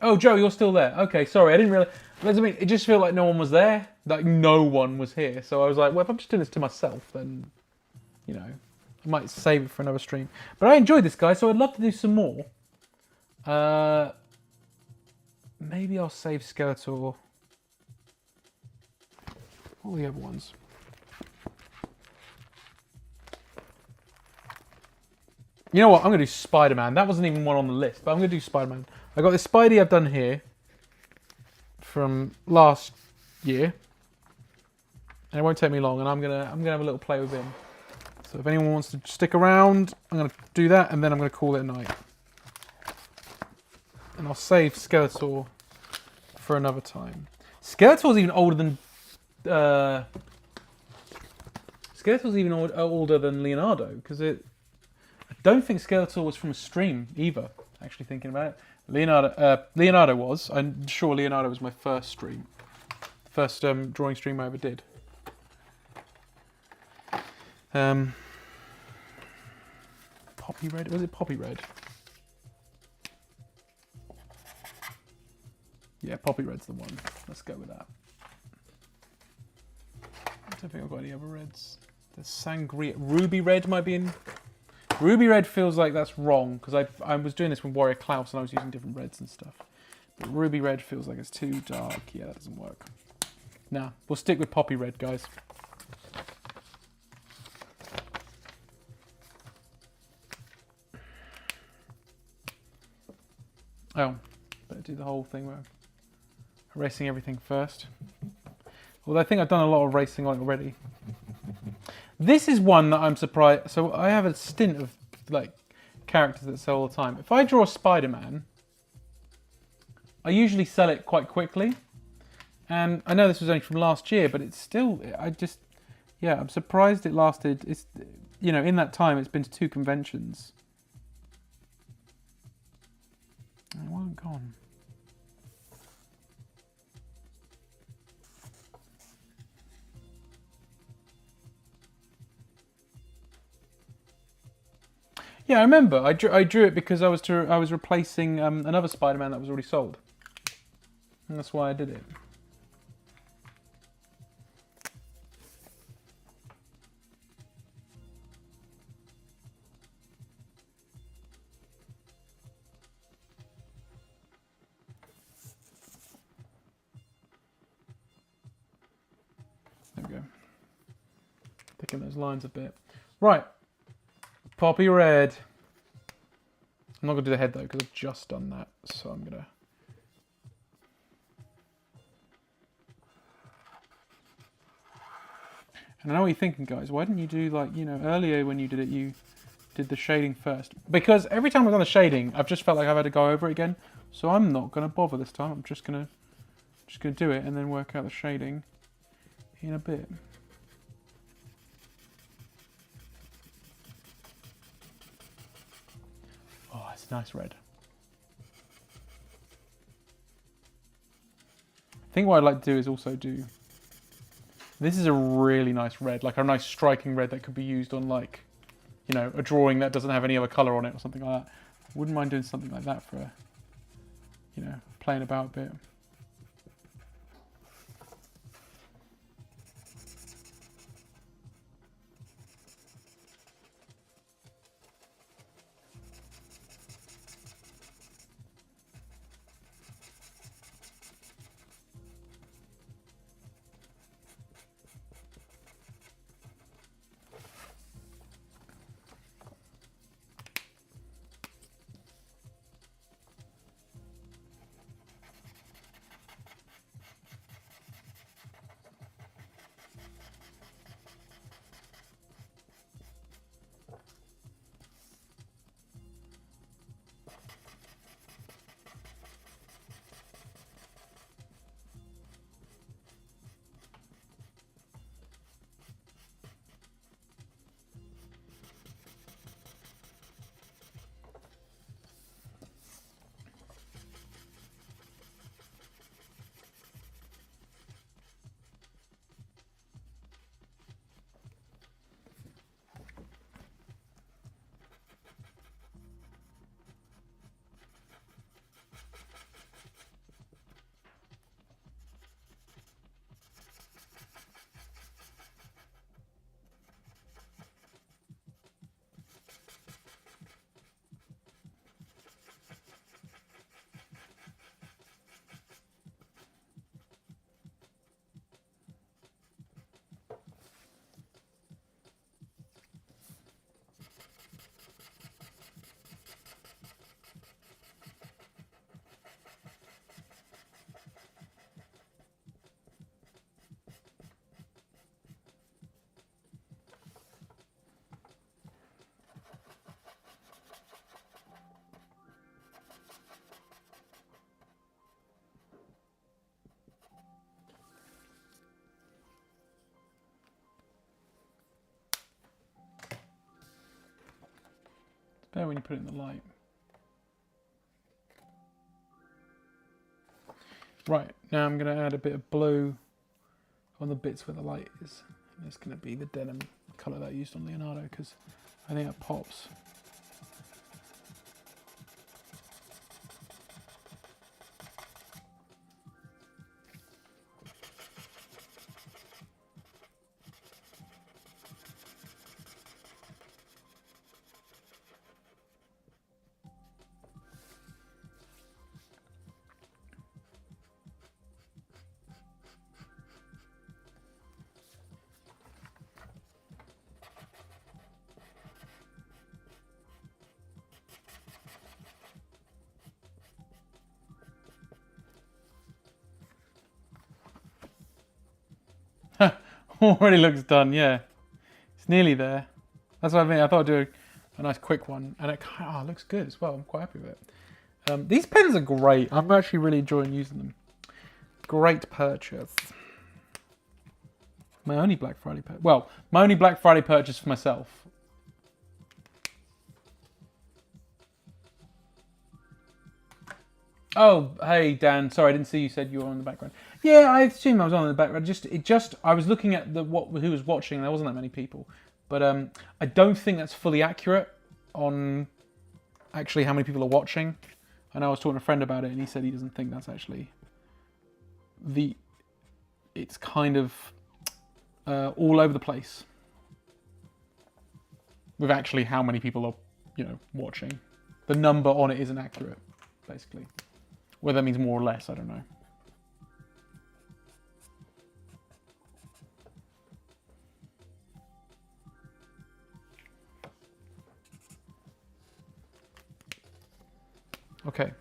Speaker 1: Oh, Joe, you're still there. Okay, sorry, I didn't realize. I mean, it just felt like no one was there Like no one was here. So I was like, well, if I'm just doing this to myself, then, you know, I might save it for another stream. But I enjoyed this, guys, so I'd love to do some more. Maybe I'll save Skeletor. What are the other ones? You know what? I'm going to do Spider-Man. That wasn't even one on the list, but I'm going to do Spider-Man. I got this Spidey I've done here from last year, and it won't take me long. And I'm gonna have a little play with him. So if anyone wants to stick around, I'm going to do that, and then I'm going to call it a night. And I'll save Skeletor for another time. Skeletor's even older than older than Leonardo, because I don't think Skeletor was from a stream either. Actually, thinking about it, Leonardo was. I'm sure Leonardo was my first stream, first drawing stream I ever did. Poppy Red, was it Poppy Red? Yeah, Poppy Red's the one. Let's go with that. I don't think I've got any other reds. The Sangria, Ruby Red might be in. Ruby Red feels like that's wrong, because I was doing this with Warrior Klaus and I was using different reds and stuff. But Ruby Red feels like it's too dark. Yeah, that doesn't work. Nah, we'll stick with Poppy Red, guys. Oh, better do the whole thing where I'm erasing everything first. Although I think I've done a lot of erasing on it already. This is one that I'm surprised. So I have a stint of like characters that sell all the time. If I draw a Spider-Man, I usually sell it quite quickly. And I know this was only from last year, but it's still, I'm surprised it lasted. It's, you know, in that time, it's been to 2 conventions. It wasn't gone. Yeah, I remember. I drew it because I was replacing another Spider-Man that was already sold, and that's why I did it. There we go. Picking those lines a bit. Right. Poppy Red. I'm not going to do the head though, because I've just done that. So I'm going to... And I know what you're thinking, guys. Why didn't you do, like, you know, earlier when you did it, you did the shading first? Because every time I've done the shading, I've just felt like I've had to go over it again. So I'm not going to bother this time. I'm just going to do it and then work out the shading in a bit. Oh, it's a nice red. I think what I'd like to do is also do... This is a really nice red, like a nice striking red that could be used on, like, you know, a drawing that doesn't have any other colour on it or something like that. Wouldn't mind doing something like that for, you know, playing about a bit. There when you put it in the light. Right, now I'm going to add a bit of blue on the bits where the light is. And it's going to be the denim colour that I used on Leonardo because I think it pops. Already looks done, yeah. It's nearly there. That's what I mean. I thought I'd do a nice quick one. And it kind of looks good as well. I'm quite happy with it. These pens are great. I'm actually really enjoying using them. Great purchase. My only Black Friday purchase. Well, my only Black Friday purchase for myself. Oh, hey Dan. Sorry, I didn't see you said you were on the background. Yeah, I assumed I was on in the background. I was looking at who was watching. There wasn't that many people, but I don't think that's fully accurate on actually how many people are watching. I know I was talking to a friend about it, and he said he doesn't think that's actually it's kind of all over the place with actually how many people are, watching. The number on it isn't accurate, basically. Whether that means more or less, I don't know. Okay.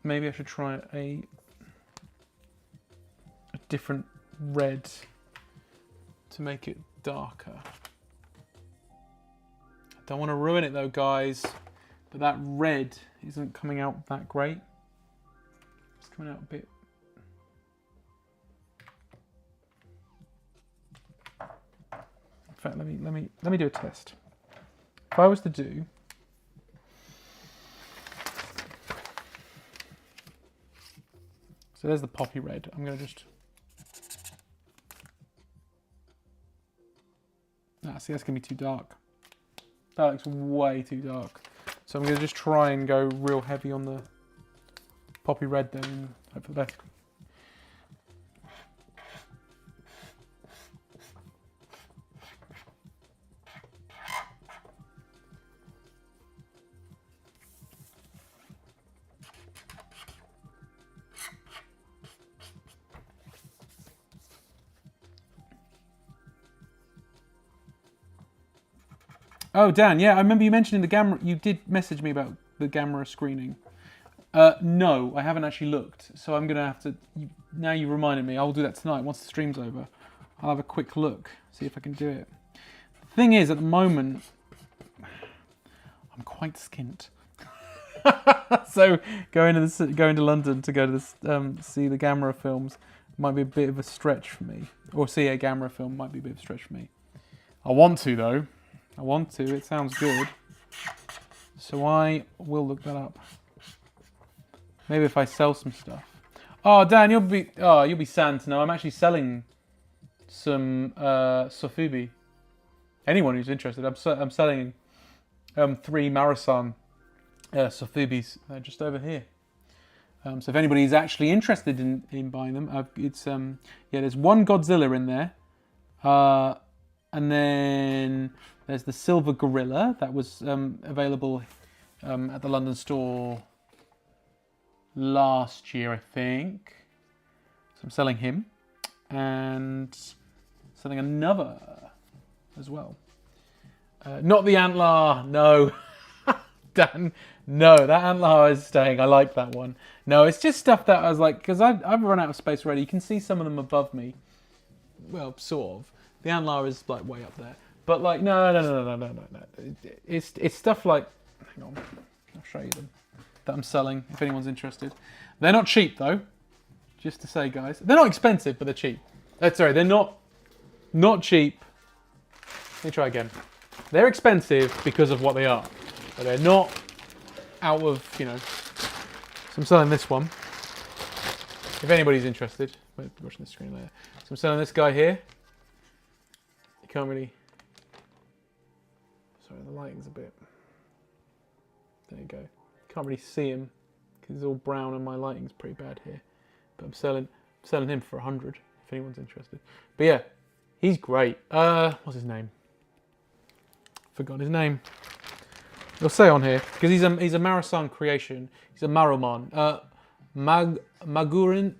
Speaker 1: Maybe I should try a different red to make it darker. I don't want to ruin it though, guys, but that red isn't coming out that great. It's coming out a bit. In fact, let me do a test. If I was to do so, there's the poppy red. I'm going to just see, that's going to be too dark. That looks way too dark. So I'm going to just try and go real heavy on the poppy red then and hope for the best. Oh, Dan, yeah, I remember you mentioning the Gamma. You did message me about the Gamma screening. No, I haven't actually looked, so I'm going to have to... Now you reminded me, I'll do that tonight once the stream's over. I'll have a quick look, see if I can do it. The thing is, at the moment, I'm quite skint. So going to London to go to this, see the Gamma films might be a bit of a stretch for me. Or see a Gamma film might be a bit of a stretch for me. I want to, though. I want to. It sounds good. So I will look that up. Maybe if I sell some stuff. Oh, Dan, you'll be sad to know I'm actually selling some Sofubi. Anyone who's interested, I'm selling 3 Marasan Sofubis just over here. So if anybody's actually interested in buying them, there's one Godzilla in there, and then there's the Silver Gorilla that was available at the London store last year, I think. So I'm selling him and selling another as well. Not the Antler, no. Dan, no, that Antler is staying. I like that one. No, it's just stuff that I was like, because I've run out of space already. You can see some of them above me. Well, sort of. The Antler is like way up there. But like, no. It's stuff like, hang on, I'll show you them. that I'm selling, if anyone's interested. They're not cheap, though. Just to say, guys. They're not expensive, but they're cheap. Sorry, they're not cheap. Let me try again. They're expensive because of what they are. But they're not out of, you know... So I'm selling this one. If anybody's interested. Wait, watching the screen later. So I'm selling this guy here. You can't really... Sorry, the lighting's a bit... There you go. Can't really see him because he's all brown and my lighting's pretty bad here. But I'm selling him for 100 if anyone's interested. But yeah, he's great. What's his name? Forgot his name. It'll say on here because he's a Marasan creation. He's a Maruman. Magurinus.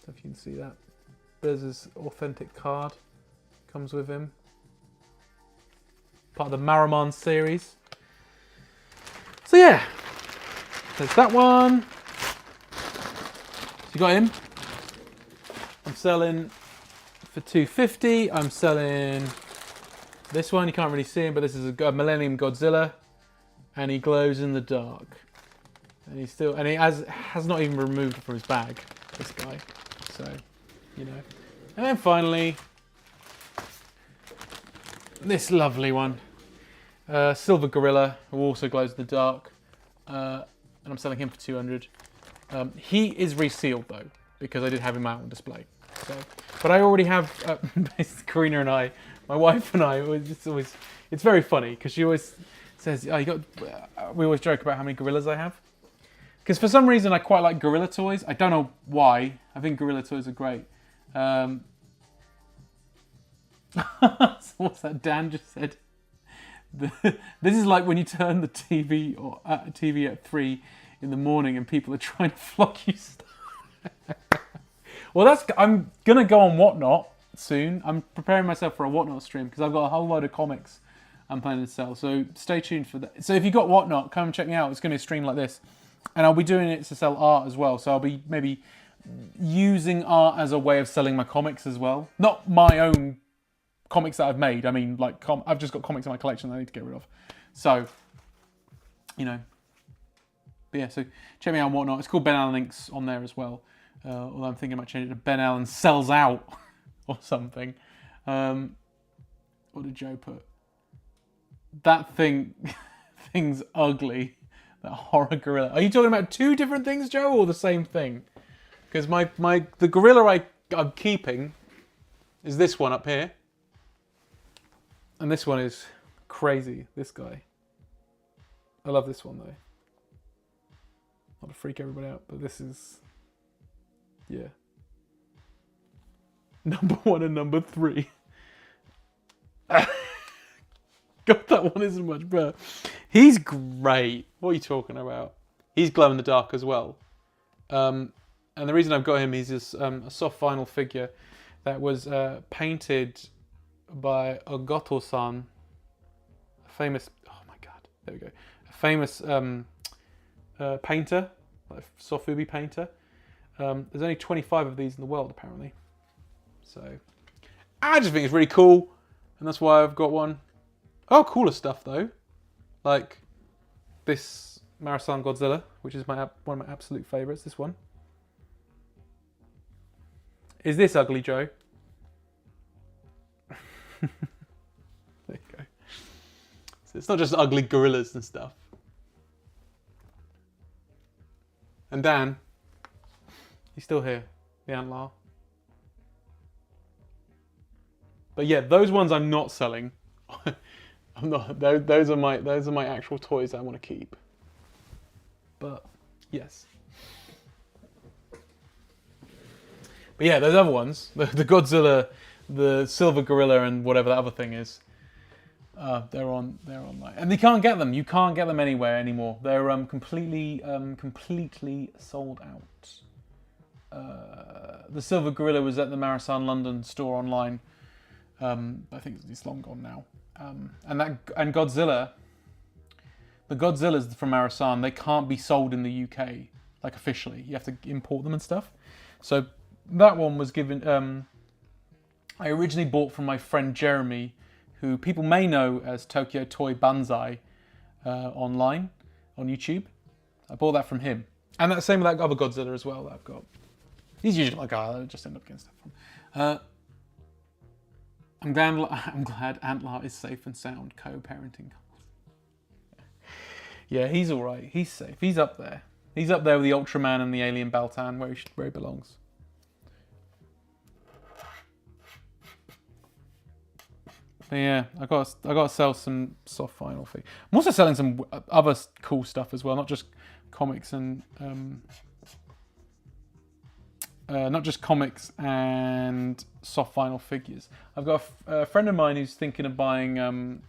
Speaker 1: If you can see that. There's his authentic card. Comes with him. Part of the Maruman series. So yeah, there's that one. So you got him. I'm selling for 250. I'm selling this one. You can't really see him, but this is a Millennium Godzilla, and he glows in the dark. And he has not even removed it from his bag. This guy. So, you know. And then finally, this lovely one. Silver Gorilla, who also glows in the dark. And I'm selling him for 200. He is resealed though, because I did have him out on display. So, but I already have, Karina and I, my wife and I, it's very funny, because she always says, we always joke about how many gorillas I have. Because for some reason I quite like gorilla toys. I don't know why. I think gorilla toys are great. So what's that Dan just said? This is like when you turn the TV TV at 3 in the morning and people are trying to flog you stuff. Well, I'm gonna go on Whatnot soon. I'm preparing myself for a Whatnot stream because I've got a whole load of comics I'm planning to sell. So stay tuned for that. So if you got Whatnot, come and check me out. It's gonna be a stream like this, and I'll be doing it to sell art as well. So I'll be maybe using art as a way of selling my comics as well. Not my own comics that I've made. I mean, like, I've just got comics in my collection that I need to get rid of. So, you know. But yeah, so check me out on Whatnot. It's called Ben Allen Inks on there as well. Although I'm thinking about changing it to Ben Allen Sells Out or something. What did Joe put? That thing's ugly. That horror gorilla. Are you talking about two different things, Joe, or the same thing? Because the gorilla I'm keeping is this one up here. And this one is crazy, this guy. I love this one though. Not to freak everybody out, but this is, yeah. Number 1 and number 3. God, that one isn't much better. He's great. What are you talking about? He's glow in the dark as well. And the reason I've got him, he's this, a soft vinyl figure that was painted by Ogoto-san, a famous, oh my god, there we go, a famous painter, like sofubi painter. There's only 25 of these in the world apparently. So I just think it's really cool, and that's why I've got one. Oh, cooler stuff though, like this Marasan Godzilla, which is one of my absolute favourites. This one. Is this ugly, Joe? There you go. So it's not just ugly gorillas and stuff. And Dan, he's still here, the Antlar. But yeah, those ones I'm not selling. I'm not. Those are my actual toys that I want to keep. But yes. But yeah, those other ones, the Godzilla, the Silver Gorilla, and whatever that other thing is, they're online, and you can't get them. You can't get them anywhere anymore. They're completely sold out. The Silver Gorilla was at the Marasan London store online. I think it's long gone now. And Godzilla, the Godzillas from Marasan, they can't be sold in the UK, like officially. You have to import them and stuff. So that one was given. I originally bought from my friend Jeremy, who people may know as Tokyo Toy Banzai. online on YouTube. I bought that from him. And that's the same with that other Godzilla as well that I've got. He's usually like, oh, I just end up getting stuff from. I'm glad Antlar is safe and sound co-parenting. Yeah, he's all right. He's safe. He's up there. He's up there with the Ultraman and the alien Baltan, where he belongs. But yeah, I got to sell some soft vinyl fee. I'm also selling some other cool stuff as well, not just comics and soft vinyl figures. I've got a friend of mine who's thinking of buying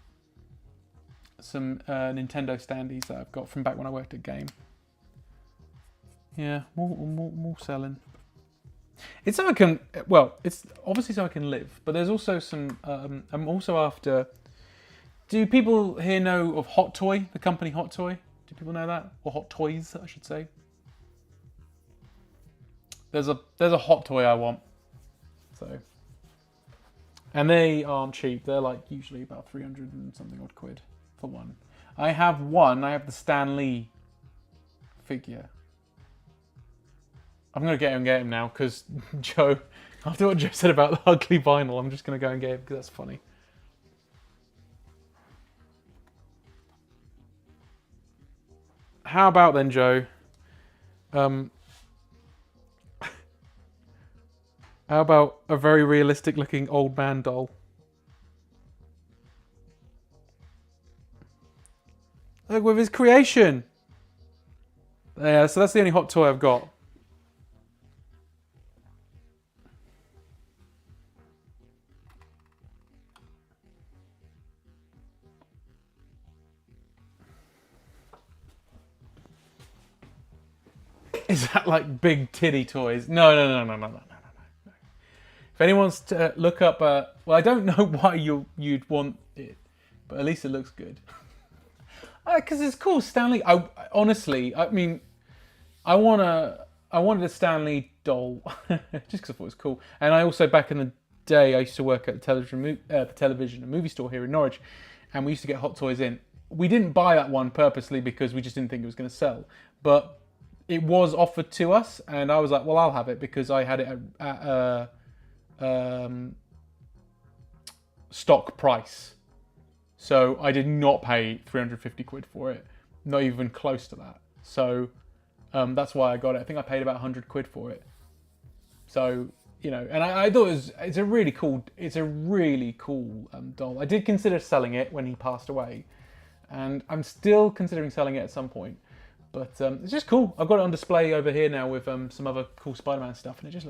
Speaker 1: some Nintendo standees that I've got from back when I worked at Game. Yeah, more selling. It's so I can, well, it's obviously so I can live, but there's also some, I'm also after, do people here know of Hot Toy, the company Hot Toy? Do people know that? Or Hot Toys, I should say. There's a Hot Toy I want. So, and they aren't cheap. They're like usually about 300 and something odd quid for one. I have the Stan Lee figure. I'm going to get him now because Joe, after what Joe said about the ugly vinyl, I'm just going to go and get him because that's funny. How about then, Joe? How about a very realistic looking old man doll? Look, with his creation. Yeah, so that's the only Hot Toy I've got. Is that like big titty toys? No. If anyone wants to look up, well, I don't know why you'd want it, but at least it looks good. Because it's cool, Stan Lee. Honestly, I mean, I wanted a Stan Lee doll just because I thought it was cool. And I also, back in the day, I used to work at the television and movie store here in Norwich, and we used to get Hot Toys in. We didn't buy that one purposely because we just didn't think it was going to sell, but it was offered to us, and I was like, well, I'll have it because I had it at stock price. So I did not pay 350 quid for it, not even close to that. So that's why I got it. I think I paid about 100 quid for it. So, you know, and I thought it's a really cool doll. I did consider selling it when he passed away, and I'm still considering selling it at some point. But it's just cool. I've got it on display over here now with some other cool Spider-Man stuff, and it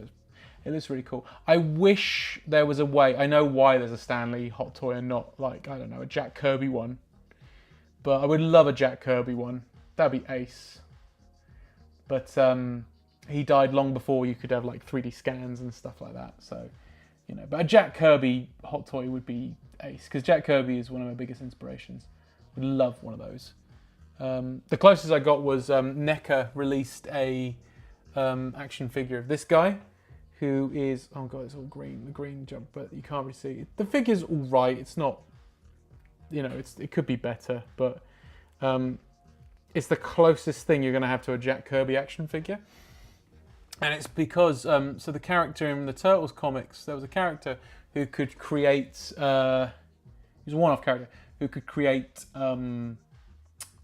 Speaker 1: looks really cool. I wish there was a way. I know why there's a Stan Lee Hot Toy and not, like, I don't know, a Jack Kirby one. But I would love a Jack Kirby one. That'd be ace. But he died long before you could have like 3D scans and stuff like that. So, you know, but a Jack Kirby Hot Toy would be ace, because Jack Kirby is one of my biggest inspirations. Would love one of those. The closest I got was NECA released a action figure of this guy, who is, oh god, it's all green, the green jump, but you can't really see. The figure's all right. It's not, you know, it could be better, but it's the closest thing you're going to have to a Jack Kirby action figure. And it's because, so the character in the Turtles comics, there was a character who could create, he was a one-off character, who could create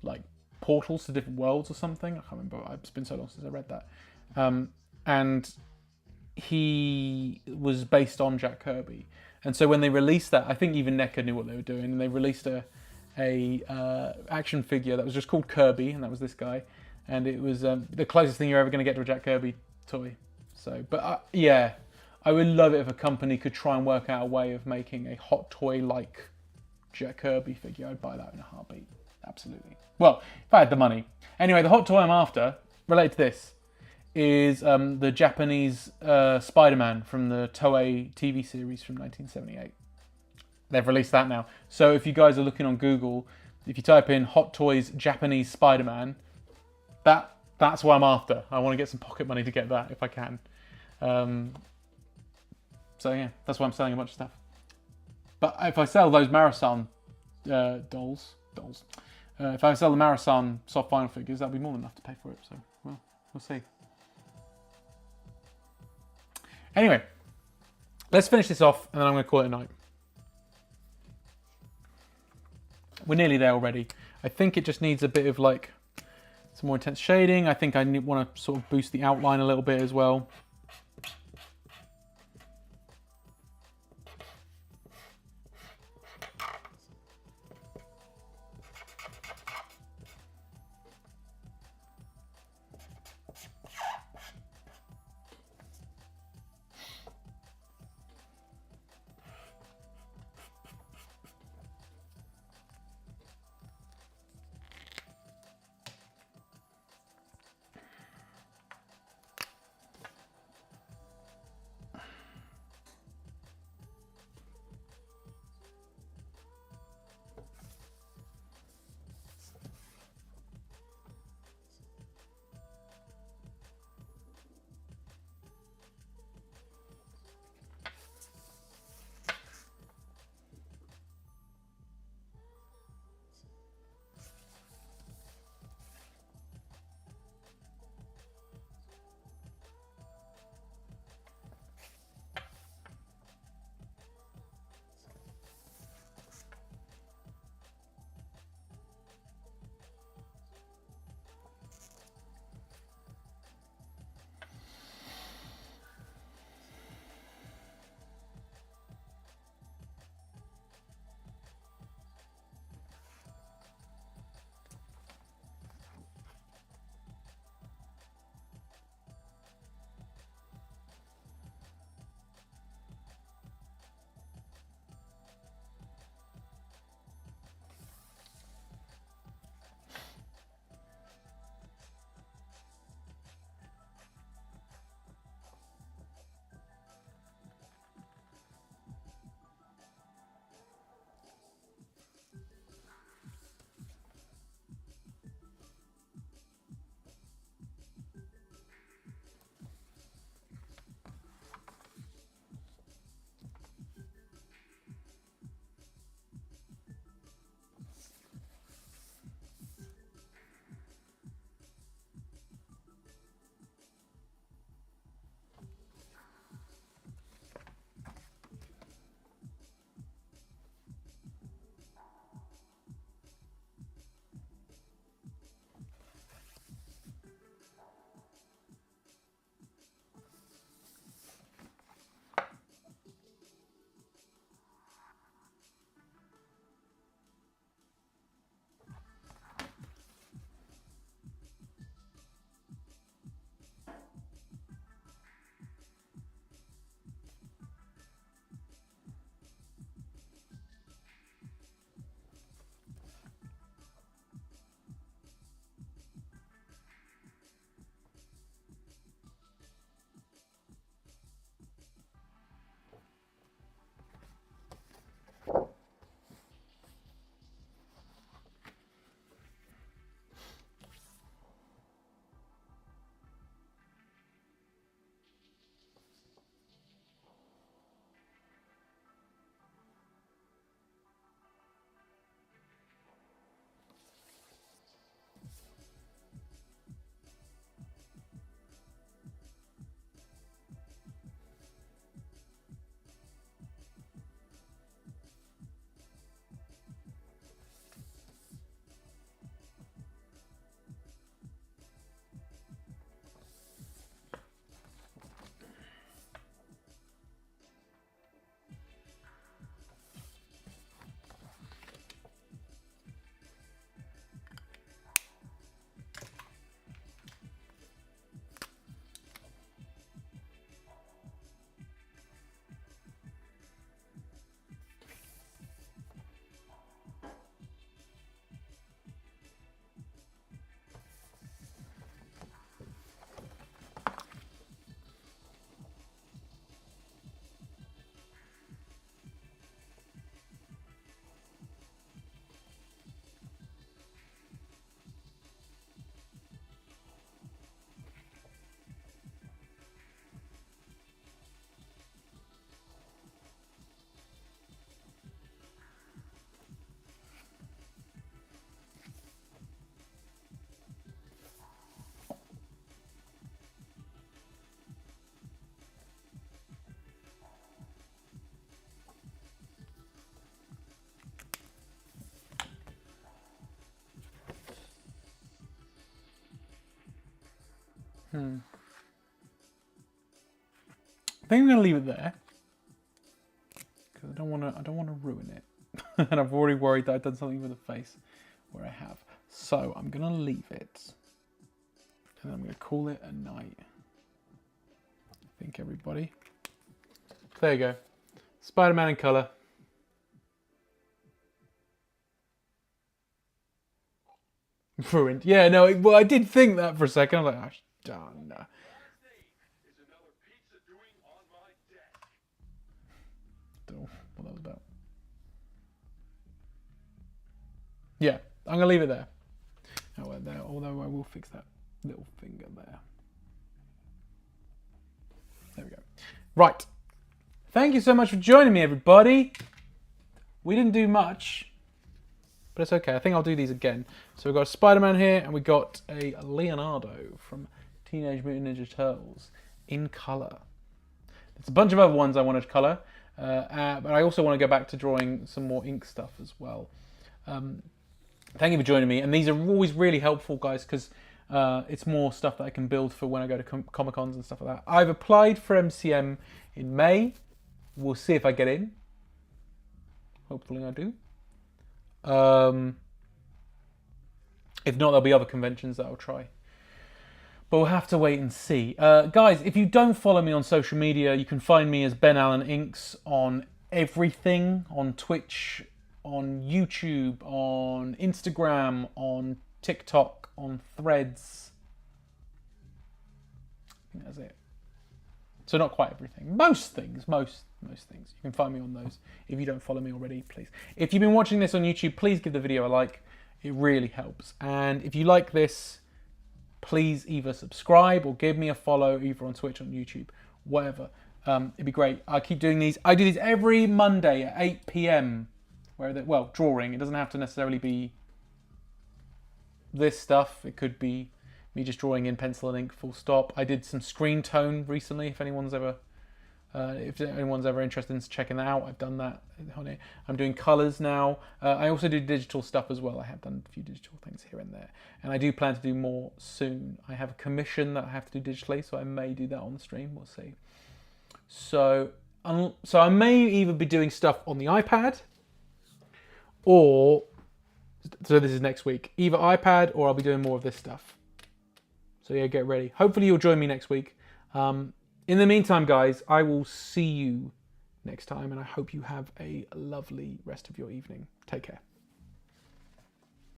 Speaker 1: like portals to different worlds or something. I can't remember. It's been so long since I read that. And he was based on Jack Kirby. And so when they released that, I think even NECA knew what they were doing, and they released a action figure that was just called Kirby, and that was this guy. And it was the closest thing you're ever going to get to a Jack Kirby toy. So, but yeah, I would love it if a company could try and work out a way of making a Hot Toy-like Jack Kirby figure. I'd buy that in a heartbeat. Absolutely. Well, if I had the money. Anyway, the Hot Toy I'm after, related to this, is the Japanese Spider-Man from the Toei TV series from 1978. They've released that now. So if you guys are looking on Google, if you type in Hot Toys Japanese Spider-Man, that's what I'm after. I want to get some pocket money to get that if I can. So yeah, that's why I'm selling a bunch of stuff. But if I sell those Marasan dolls, if I sell the Marasan soft vinyl figures, that'll be more than enough to pay for it. So, well, we'll see. Anyway, let's finish this off, and then I'm going to call it a night. We're nearly there already. I think it just needs a bit of like some more intense shading. I think I want to sort of boost the outline a little bit as well. I think I'm gonna leave it there because I don't want to ruin it, and I've already worried that I've done something with the face where I have. So I'm gonna leave it, and I'm gonna call it a night. I think everybody. There you go, Spider-Man in color. Ruined. Yeah, no. Well, I did think that for a second. I was like, oh, done. Don't know what that was about. Yeah, I'm gonna leave it there. Oh, there. Although I will fix that little finger there. There we go. Right. Thank you so much for joining me, everybody. We didn't do much, but it's okay. I think I'll do these again. So we've got a Spider-Man here, and we got a Leonardo from Teenage Mutant Ninja Turtles in colour. There's a bunch of other ones I wanted to colour, but I also want to go back to drawing some more ink stuff as well. Thank you for joining me, and these are always really helpful, guys, because it's more stuff that I can build for when I go to Comic-Cons and stuff like that. I've applied for MCM in May. We'll see if I get in. Hopefully I do. If not, there'll be other conventions that I'll try. But we'll have to wait and see. Guys, if you don't follow me on social media, you can find me as Ben Allen Inks on everything. On Twitch, on YouTube, on Instagram, on TikTok, on Threads. I think that's it. So not quite everything. Most things. Most things. You can find me on those. If you don't follow me already, please. If you've been watching this on YouTube, please give the video a like. It really helps. And if you like this, please either subscribe or give me a follow either on Twitch or on YouTube. Whatever. It'd be great. I keep doing these. I do these every Monday at 8 p.m. Well, drawing. It doesn't have to necessarily be this stuff. It could be me just drawing in pencil and ink, full stop. I did some screen tone recently. If anyone's ever interested in checking that out, I've done that on it. I'm doing colours now. I also do digital stuff as well. I have done a few digital things here and there, and I do plan to do more soon. I have a commission that I have to do digitally, so I may do that on the stream. We'll see. So I may either be doing stuff on the iPad, or so this is next week. Either iPad or I'll be doing more of this stuff. So yeah, get ready. Hopefully you'll join me next week. In the meantime, guys, I will see you next time, and I hope you have a lovely rest of your evening. Take care.